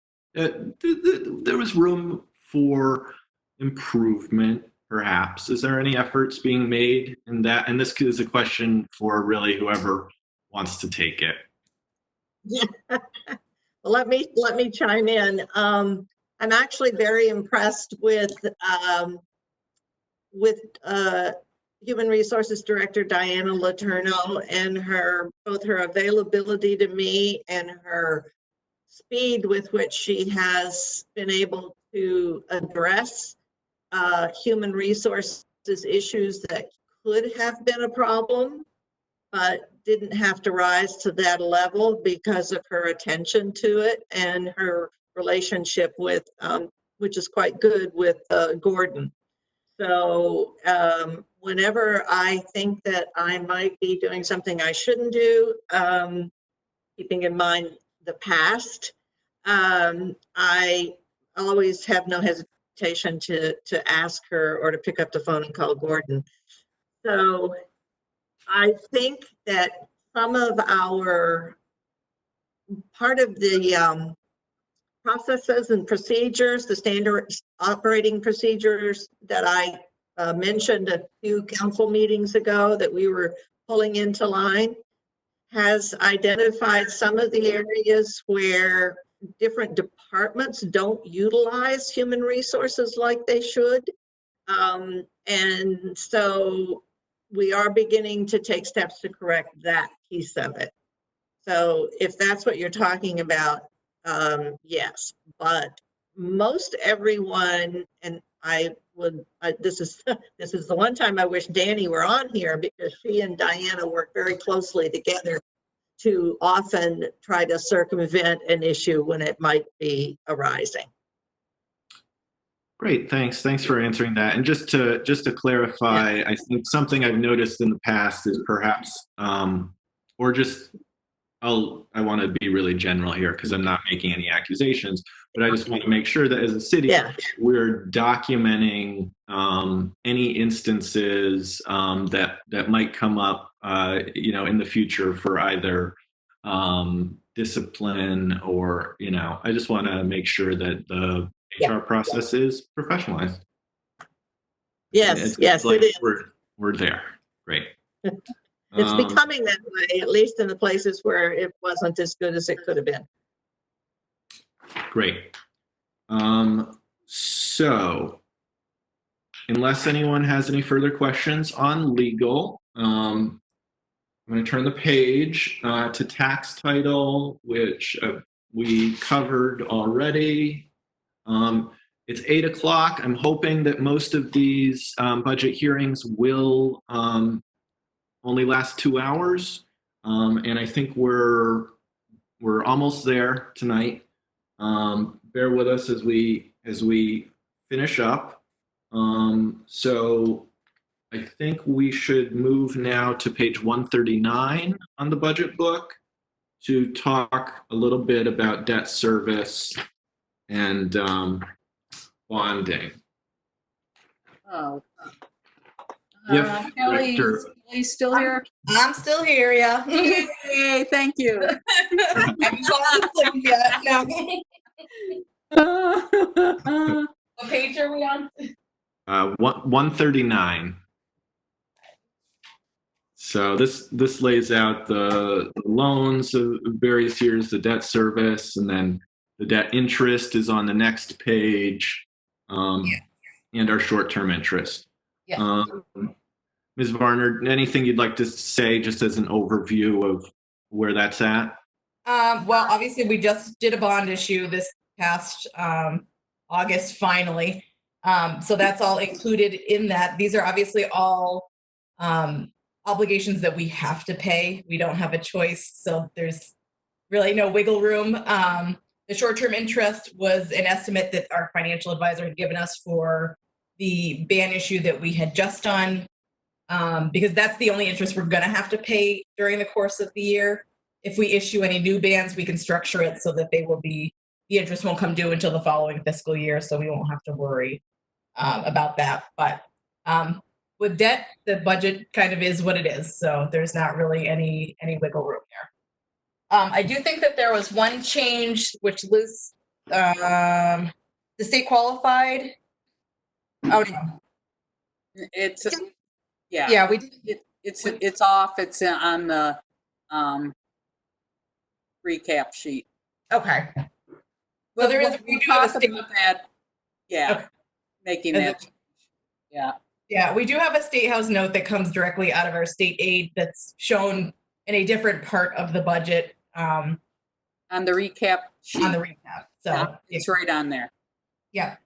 there was room for improvement, perhaps. Is there any efforts being made in that? And this is a question for really whoever wants to take it. Yeah. Well, let me chime in. I'm actually very impressed with Human Resources Director Diana Letourneau and both her availability to me and her speed with which she has been able to address human resources issues that could have been a problem, but didn't have to rise to that level because of her attention to it and her relationship with, which is quite good, with Gordon. So whenever I think that I might be doing something I shouldn't do, keeping in mind the past, I always have no hesitation to ask her or to pick up the phone and call Gordon. So I think that some of part of the processes and procedures, the standard operating procedures that I mentioned a few council meetings ago that we were pulling into line, has identified some of the areas where different departments don't utilize human resources like they should. And so we are beginning to take steps to correct that piece of it. So if that's what you're talking about, yes, but most everyone, and this is this is the one time I wish Danny were on here, because she and Diana work very closely together to often try to circumvent an issue when it might be arising. Great, thanks. Thanks for answering that. And just to clarify, I think something I've noticed in the past is perhaps, or just, I want to be really general here because I'm not making any accusations, but I just want to make sure that as a city, we're documenting any instances that might come up, in the future for either discipline or, I just want to make sure that the HR process is professionalized. Yes, yes, it is. We're there. Great. It's becoming that way, at least in the places where it wasn't as good as it could have been. Great. So, unless anyone has any further questions on legal, I'm going to turn the page to tax title, which we covered already. It's 8 o'clock. I'm hoping that most of these budget hearings will only last 2 hours, and I think we're almost there tonight. Bear with us as we finish up. So I think we should move now to page 139 on the budget book to talk a little bit about debt service and bonding. Oh. Yep, Director. Kelly's still here? I'm still here, yeah. Yay, thank you. I'm falling asleep yet. No. What page are we on? 139. So this lays out the loans of various years, the debt service, and then the debt interest is on the next page, and our short-term interest. Yeah. Ms. Varner, anything you'd like to say just as an overview of where that's at? Well, obviously, we just did a bond issue this past August, finally. So that's all included in that. These are obviously all obligations that we have to pay. We don't have a choice, so there's really no wiggle room. The short-term interest was an estimate that our financial advisor had given us for the ban issue that we had just done, because that's the only interest we're going to have to pay during the course of the year. If we issue any new bans, we can structure it so that the interest won't come due until the following fiscal year, so we won't have to worry about that. But with debt, the budget kind of is what it is, so there's not really any wiggle room there. I do think that there was one change, which Liz, the state qualified. Oh no, It's yeah, we did. it's off. It's on the recap sheet. Okay. Well, there is. We talked about that. Yeah, okay. Making that change. Yeah. Yeah, we do have a State House note that comes directly out of our state aid that's shown in a different part of the budget. On the recap sheet. On the recap. So yeah, it's right on there. Yeah.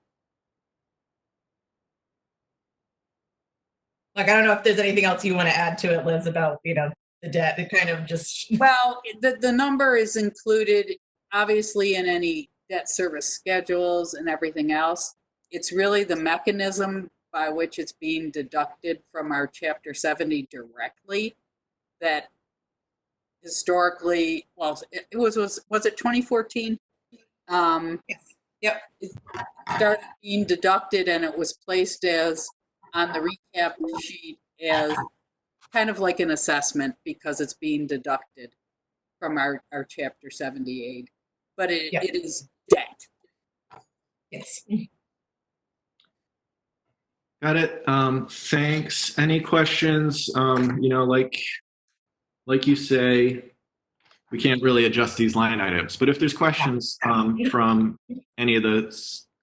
Like, I don't know if there's anything else you want to add to it, Liz, about, the debt. It kind of just. Well, the number is included, obviously, in any debt service schedules and everything else. It's really the mechanism by which it's being deducted from our Chapter 70 directly that historically, well, it was it 2014? Yes. Yep. It started being deducted, and it was placed as on the recap sheet as kind of like an assessment because it's being deducted from our Chapter 70 aid. But it is debt. Yes. Got it. Thanks. Any questions? Like you say, we can't really adjust these line items, but if there's questions from any of the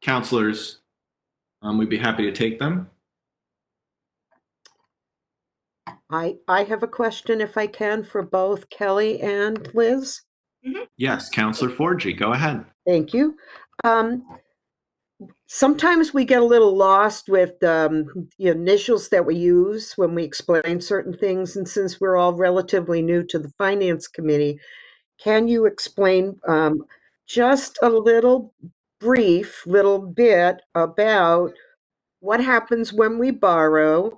counselors, we'd be happy to take them. I have a question, if I can, for both Kelly and Liz. Yes, Counselor Forgy, go ahead. Thank you. Sometimes we get a little lost with the initials that we use when we explain certain things. And since we're all relatively new to the Finance Committee, can you explain just a little little bit about what happens when we borrow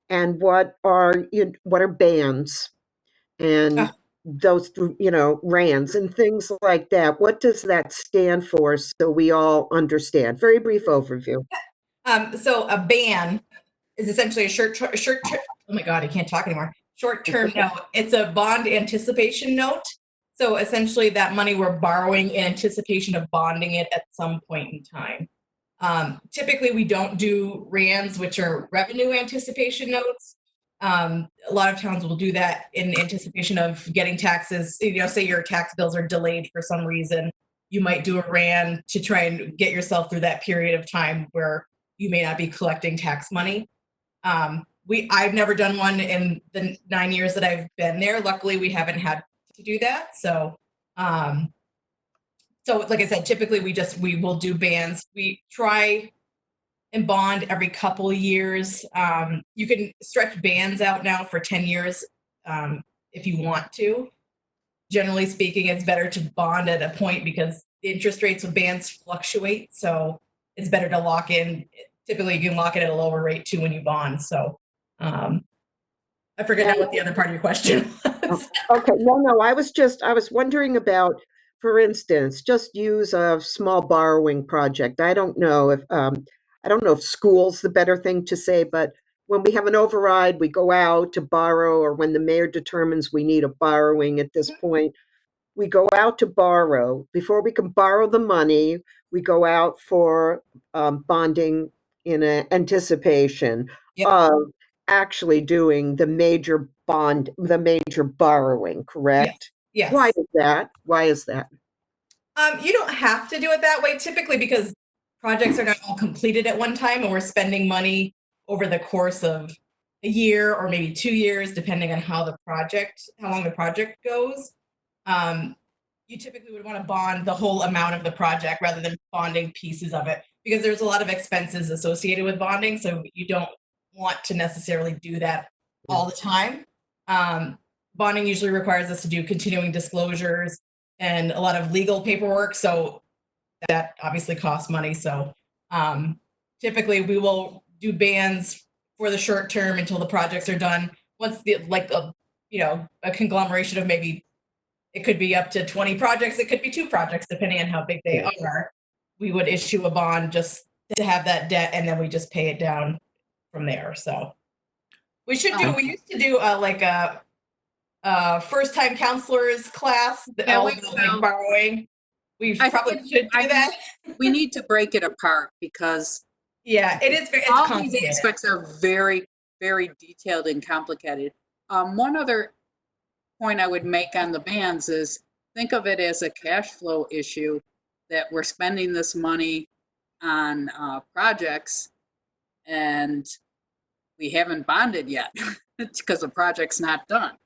and what are bands and those rands and things like that? What does that stand for, so we all understand? Very brief overview. So a ban is essentially oh my God, I can't talk anymore. Short-term note. It's a bond anticipation note. So essentially that money we're borrowing in anticipation of bonding it at some point in time. Typically we don't do RANs, which are revenue anticipation notes. A lot of towns will do that in anticipation of getting taxes. Say your tax bills are delayed for some reason. You might do a RAN to try and get yourself through that period of time where you may not be collecting tax money. I've never done one in the 9 years that I've been there. Luckily, we haven't had to do that. So like I said, typically we will do bans. We try and bond every couple of years. You can stretch bans out now for 10 years if you want to. Generally speaking, it's better to bond at a point because the interest rates of bans fluctuate. So it's better to lock in. Typically, you can lock it at a lower rate too when you bond. So I forget now what the other part of your question was. Okay, no, I was wondering about, for instance, just use a small borrowing project. I don't know if school's the better thing to say, but when we have an override, we go out to borrow, or when the mayor determines we need a borrowing at this point, we go out to borrow. Before we can borrow the money, we go out for bonding in anticipation of actually doing the major borrowing, correct? Yes. Why is that? You don't have to do it that way typically because projects are not all completed at one time and we're spending money over the course of a year or maybe 2 years, depending on how long the project goes. You typically would want to bond the whole amount of the project rather than bonding pieces of it because there's a lot of expenses associated with bonding. So you don't want to necessarily do that all the time. Bonding usually requires us to do continuing disclosures and a lot of legal paperwork. So that obviously costs money. So typically we will do bans for the short term until the projects are done. Once a conglomeration of maybe it could be up to 20 projects. It could be 2 projects, depending on how big they are. We would issue a bond just to have that debt, and then we just pay it down from there. So we used to do a first-time counselors class that all borrowing. We probably should do that. We need to break it apart because it is. All these aspects are very, very detailed and complicated. One other point I would make on the bans is think of it as a cash flow issue that we're spending this money on projects and we haven't bonded yet because the project's not done.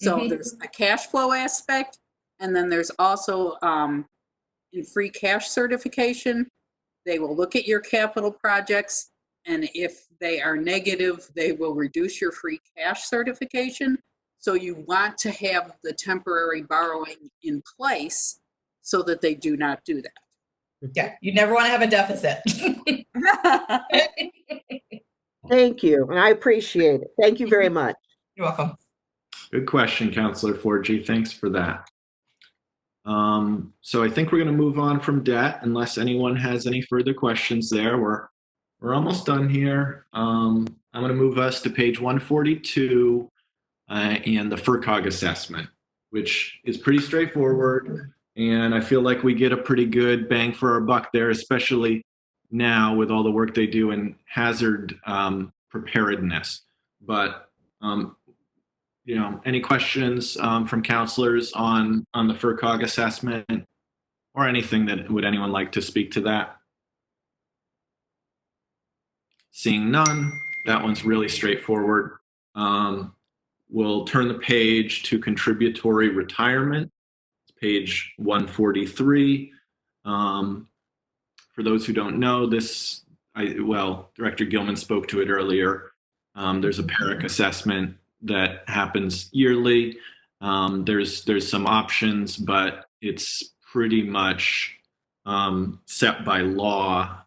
So there's a cash flow aspect, and then there's also in free cash certification, they will look at your capital projects, and if they are negative, they will reduce your free cash certification. So you want to have the temporary borrowing in place so that they do not do that. Yeah, you never want to have a deficit. Thank you, and I appreciate it. Thank you very much. You're welcome. Good question, Counselor Forgy. Thanks for that. So I think we're going to move on from debt unless anyone has any further questions there. We're almost done here. I'm going to move us to page 142 and the FERCOG assessment, which is pretty straightforward. And I feel like we get a pretty good bang for our buck there, especially now with all the work they do in hazard preparedness. But any questions from counselors on the FERCOG assessment or anything that would anyone like to speak to that? Seeing none, that one's really straightforward. we'll turn the page to contributory retirement, page 143. For those who don't know, Director Gilman spoke to it earlier. There's a PERIC assessment that happens yearly. There's some options, but it's pretty much set by law.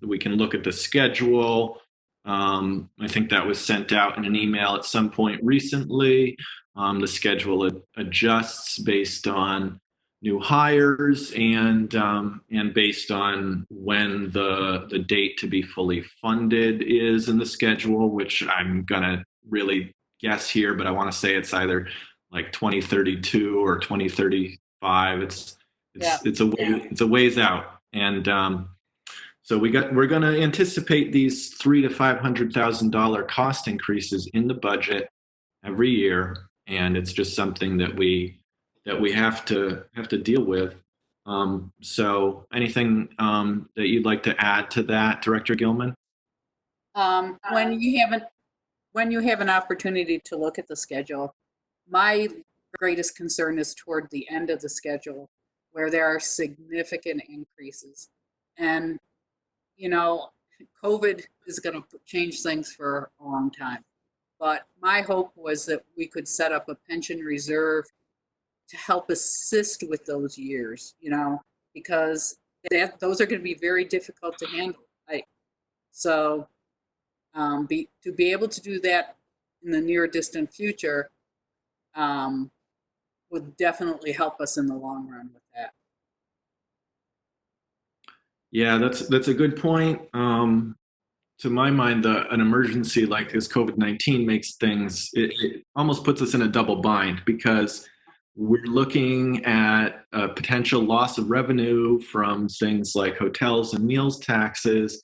We can look at the schedule. I think that was sent out in an email at some point recently. The schedule adjusts based on new hires and based on when the date to be fully funded is in the schedule, which I'm gonna really guess here, but I want to say it's either like 2032 or 2035. It's a ways out, and so we're going to anticipate these $300,000 to $500,000 cost increases in the budget every year, and it's just something that we have to deal with. So anything that you'd like to add to that, Director Gilman? When you have an opportunity to look at the schedule, my greatest concern is toward the end of the schedule, where there are significant increases. And, you know, COVID is going to change things for a long time. But my hope was that we could set up a pension reserve to help assist with those years, you know, because those are going to be very difficult to handle. To be able to do that in the near distant future would definitely help us in the long run with that. Yeah, that's a good point. To my mind, an emergency like this COVID-19 makes things, it almost puts us in a double bind, because we're looking at a potential loss of revenue from things like hotels and meals taxes.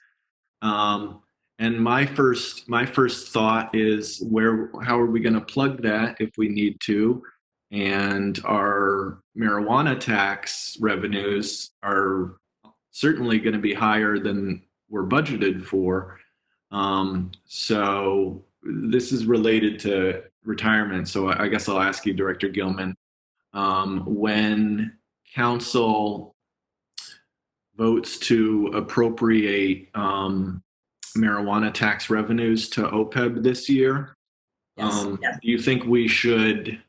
And my first thought is, how are we going to plug that if we need to? And our marijuana tax revenues are certainly going to be higher than we're budgeted for. So this is related to retirement. So I guess I'll ask you, Director Gilman, when council votes to appropriate marijuana tax revenues to OPEB this year, do you think we should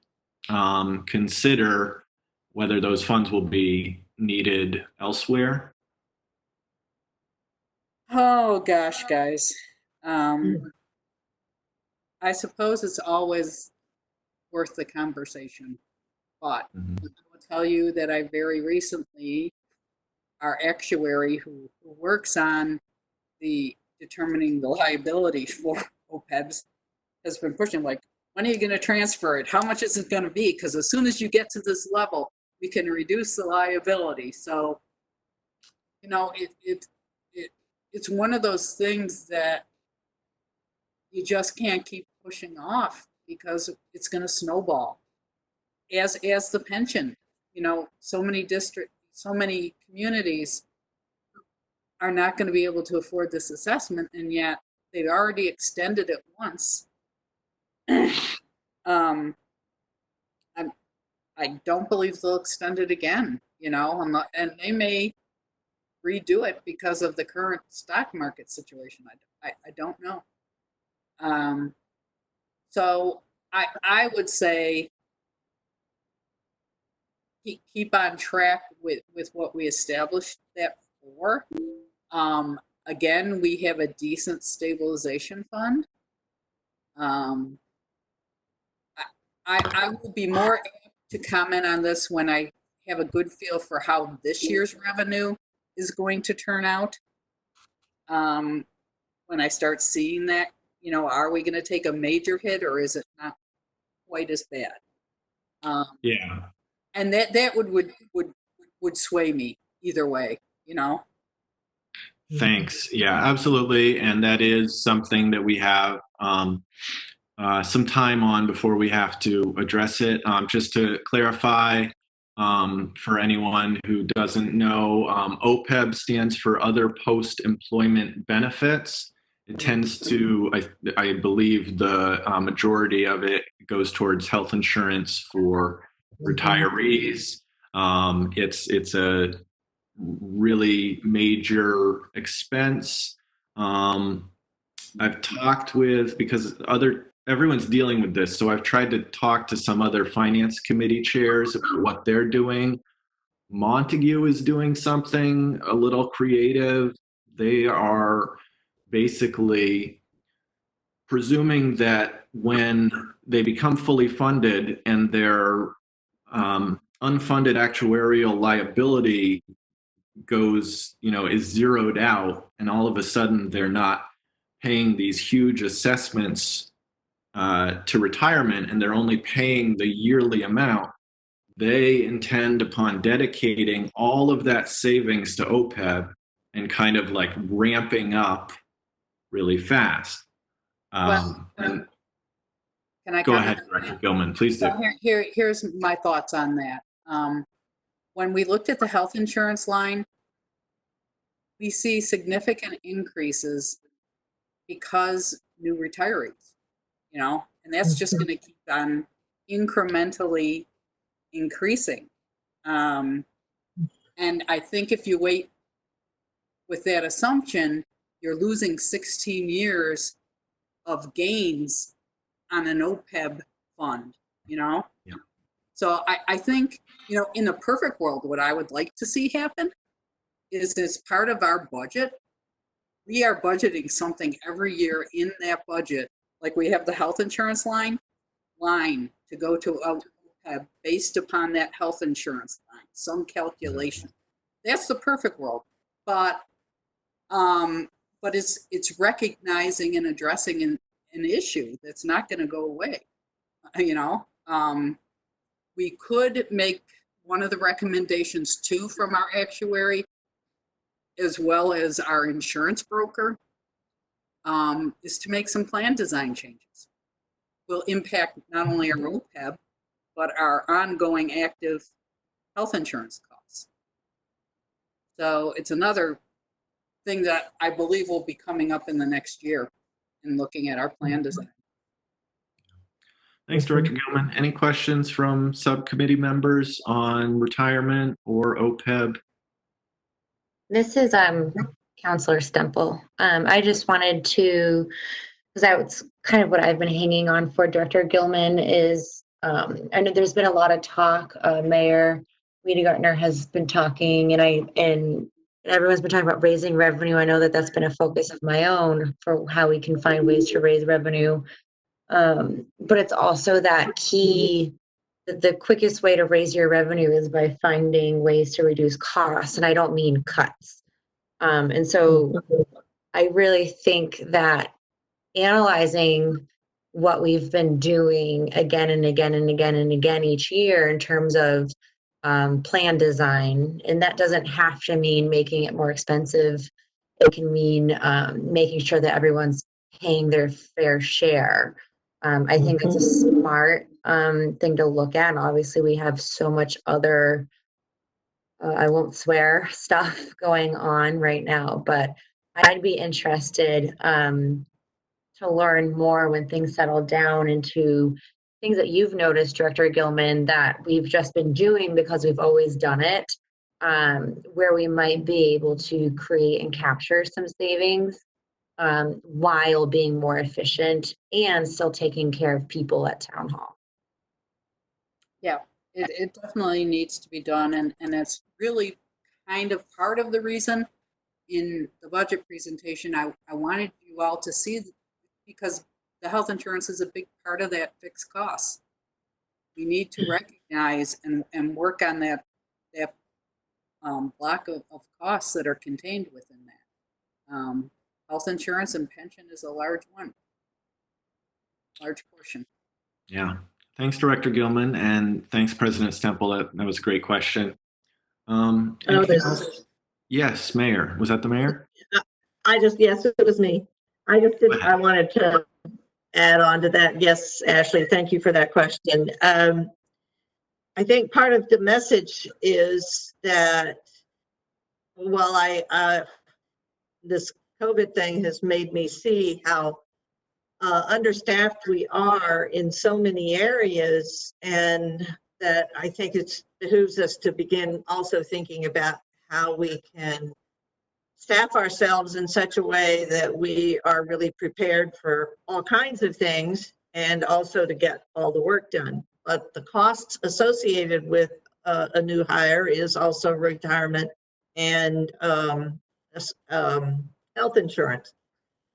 consider whether those funds will be needed elsewhere? Oh gosh, guys. I suppose it's always worth the conversation, but I will tell you that I very recently, our actuary who works on determining the liability for OPEBs has been pushing, like, when are you going to transfer it? How much is it going to be? Because as soon as you get to this level, we can reduce the liability. So, you know, it's one of those things that you just can't keep pushing off, because it's going to snowball. As the pension, you know, so many communities are not going to be able to afford this assessment, and yet they've already extended it once. I don't believe they'll extend it again, you know, and they may redo it because of the current stock market situation. I don't know. So I would say keep on track with what we established that for. Again, we have a decent stabilization fund. I will be more apt to comment on this when I have a good feel for how this year's revenue is going to turn out. When I start seeing that, you know, are we going to take a major hit, or is it not quite as bad? Yeah. And that would sway me either way, you know? Thanks. Yeah, absolutely. And that is something that we have some time on before we have to address it. Just to clarify, for anyone who doesn't know, OPEB stands for Other Post-Employment Benefits. It tends to, I believe the majority of it goes towards health insurance for retirees. It's a really major expense. I've talked with, because everyone's dealing with this, so I've tried to talk to some other finance committee chairs about what they're doing. Montague is doing something a little creative. They are basically presuming that when they become fully funded and their unfunded actuarial liability is zeroed out, and all of a sudden they're not paying these huge assessments to retirement, and they're only paying the yearly amount, they intend upon dedicating all of that savings to OPEB and kind of like ramping up really fast. Can I Go comment? ahead, Director Gilman, please do. So here's my thoughts on that. When we looked at the health insurance line, we see significant increases because new retirees, and that's just going to keep on incrementally increasing. And I think if you wait with that assumption, you're losing 16 years of gains on an OPEB fund, Yeah. So I think, in a perfect world, what I would like to see happen is, as part of our budget, we are budgeting something every year in that budget, like we have the health insurance line to go to OPEB based upon that health insurance line, some calculation. That's the perfect world. But it's recognizing and addressing an issue that's not going to go away. We could make one of the recommendations too from our actuary, as well as our insurance broker, is to make some plan design changes. Will impact not only our OPEB, but our ongoing active health insurance costs. So it's another thing that I believe will be coming up in the next year in looking at our plan design. Thanks, Director Gilman. Any questions from subcommittee members on retirement or OPEB? This is Counselor Stemple. I just wanted to, because that's kind of what I've been hanging on for Director Gilman is, I know there's been a lot of talk. Mayor Wiedegartner has been talking, and everyone's been talking about raising revenue. I know that that's been a focus of my own for how we can find ways to raise revenue. But it's also that key, that the quickest way to raise your revenue is by finding ways to reduce costs. And I don't mean cuts. And so I really think that analyzing what we've been doing again and again and again and again each year in terms of plan design, and that doesn't have to mean making it more expensive. It can mean making sure that everyone's paying their fair share. I think it's a smart thing to look at. And obviously, we have so much other, I won't swear, stuff going on right now, but I'd be interested to learn more when things settle down into things that you've noticed, Director Gilman, that we've just been doing because we've always done it, where we might be able to create and capture some savings while being more efficient and still taking care of people at Town Hall. Yeah, it definitely needs to be done. And it's really kind of part of the reason in the budget presentation I wanted you all to see, because the health insurance is a big part of that fixed cost. We need to recognize and work on that block of costs that are contained within that. Health insurance and pension is a large portion. Yeah. Thanks, Director Gilman, and thanks, President Stemple. That was a great question. Anything else? Yes, Mayor. Was that the mayor? Yes, it was me. I wanted to add on to that. Yes, Ashley, thank you for that question. I think part of the message is that while this COVID thing has made me see how understaffed we are in so many areas, and that I think it behooves us to begin also thinking about how we can staff ourselves in such a way that we are really prepared for all kinds of things and also to get all the work done. But the costs associated with a new hire is also retirement and health insurance.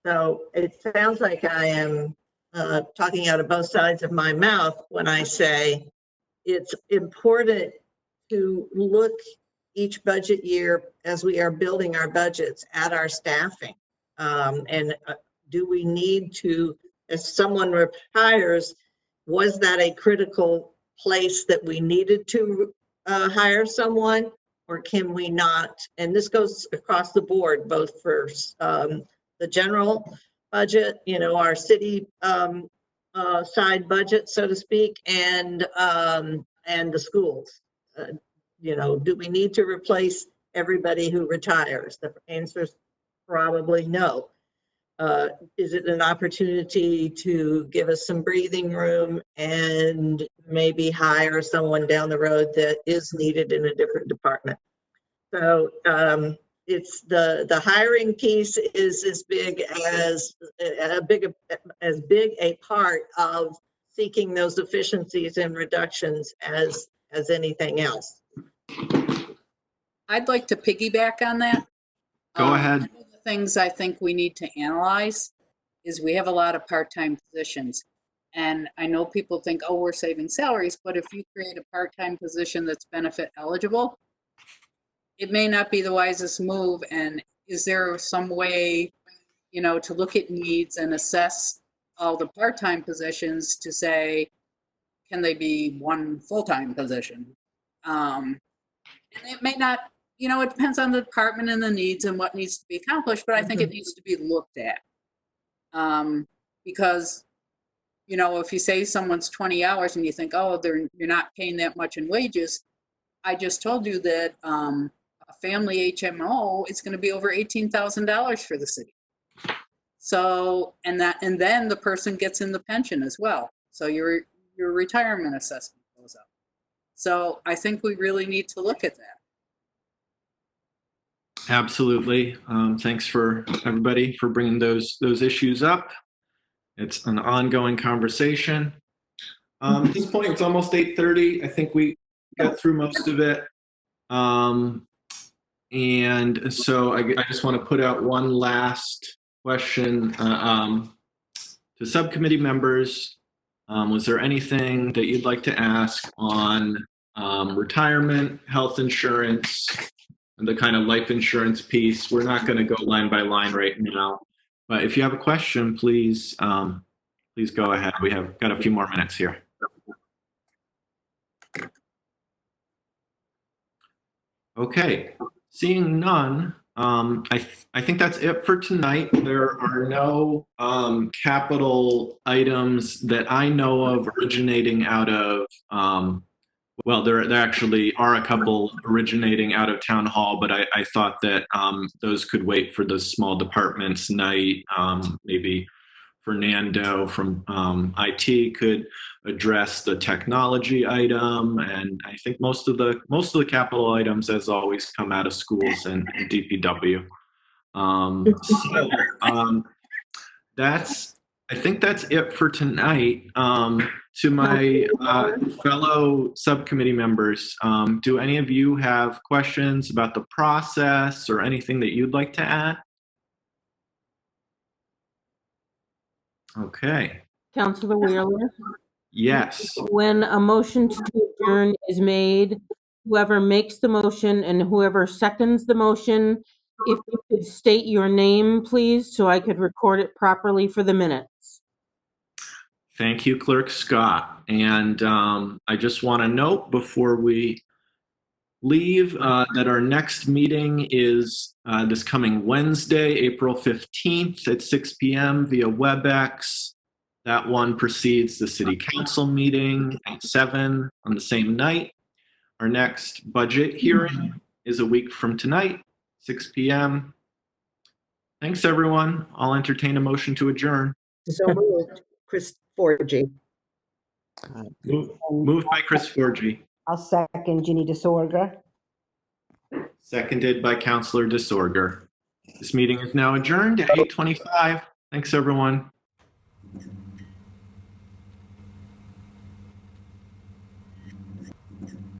So it sounds like I am talking out of both sides of my mouth when I say it's important to look each budget year as we are building our budgets at our staffing. And do we need to, as someone retires, was that a critical place that we needed to hire someone, or can we not? And this goes across the board, both for the general budget, our city side budget, so to speak, and the schools. Do we need to replace everybody who retires? The answer is probably no. Is it an opportunity to give us some breathing room and maybe hire someone down the road that is needed in a different department? So it's the hiring piece is as big a part of seeking those efficiencies and reductions as anything else. I'd like to piggyback on that. Go ahead. One of the things I think we need to analyze is we have a lot of part-time positions. And I know people think, oh, we're saving salaries, but if you create a part-time position that's benefit eligible, it may not be the wisest move. And is there some way, to look at needs and assess all the part-time positions to say, can they be one full-time position? And it may not, it depends on the department and the needs and what needs to be accomplished, but I think it needs to be looked at. Because, if you say someone's 20 hours and you think, oh, you're not paying that much in wages, I just told you that a family HMO is going to be over $18,000 for the city. So, and then the person gets in the pension as well. So your retirement assessment goes up. So I think we really need to look at that. Absolutely. Thanks for everybody for bringing those issues up. It's an ongoing conversation. At this point, it's almost 8:30. I think we got through most of it. And so I just want to put out one last question to subcommittee members. Was there anything that you'd like to ask on retirement, health insurance, and the kind of life insurance piece? We're not going to go line by line right now, but if you have a question, please go ahead. We have got a few more minutes here. Okay, seeing none, I think that's it for tonight. There are no capital items that I know of originating out of, well, there actually are a couple originating out of town hall, but I thought that those could wait for the small departments night. Maybe Fernando from IT could address the technology item, and I think most of the capital items, as always, come out of schools and DPW. I think that's it for tonight. To my fellow subcommittee members, do any of you have questions about the process or anything that you'd like to add? Okay. Councilor Wheeler? Yes. When a motion to adjourn is made, whoever makes the motion and whoever seconds the motion, if you could state your name, please, so I could record it properly for the minutes. Thank you, Clerk Scott. And I just want to note before we leave that our next meeting is this coming Wednesday, April 15th at 6 p.m. via WebEx. That one precedes the City Council meeting at 7 on the same night. Our next budget hearing is a week from tonight, 6 p.m. Thanks, everyone. I'll entertain a motion to adjourn. So moved. Chris Forgy. Moved by Chris Forgy, I'll second Ginny DeSorga. seconded by Counselor DeSorger. This meeting is now adjourned at 8:25. Thanks, everyone.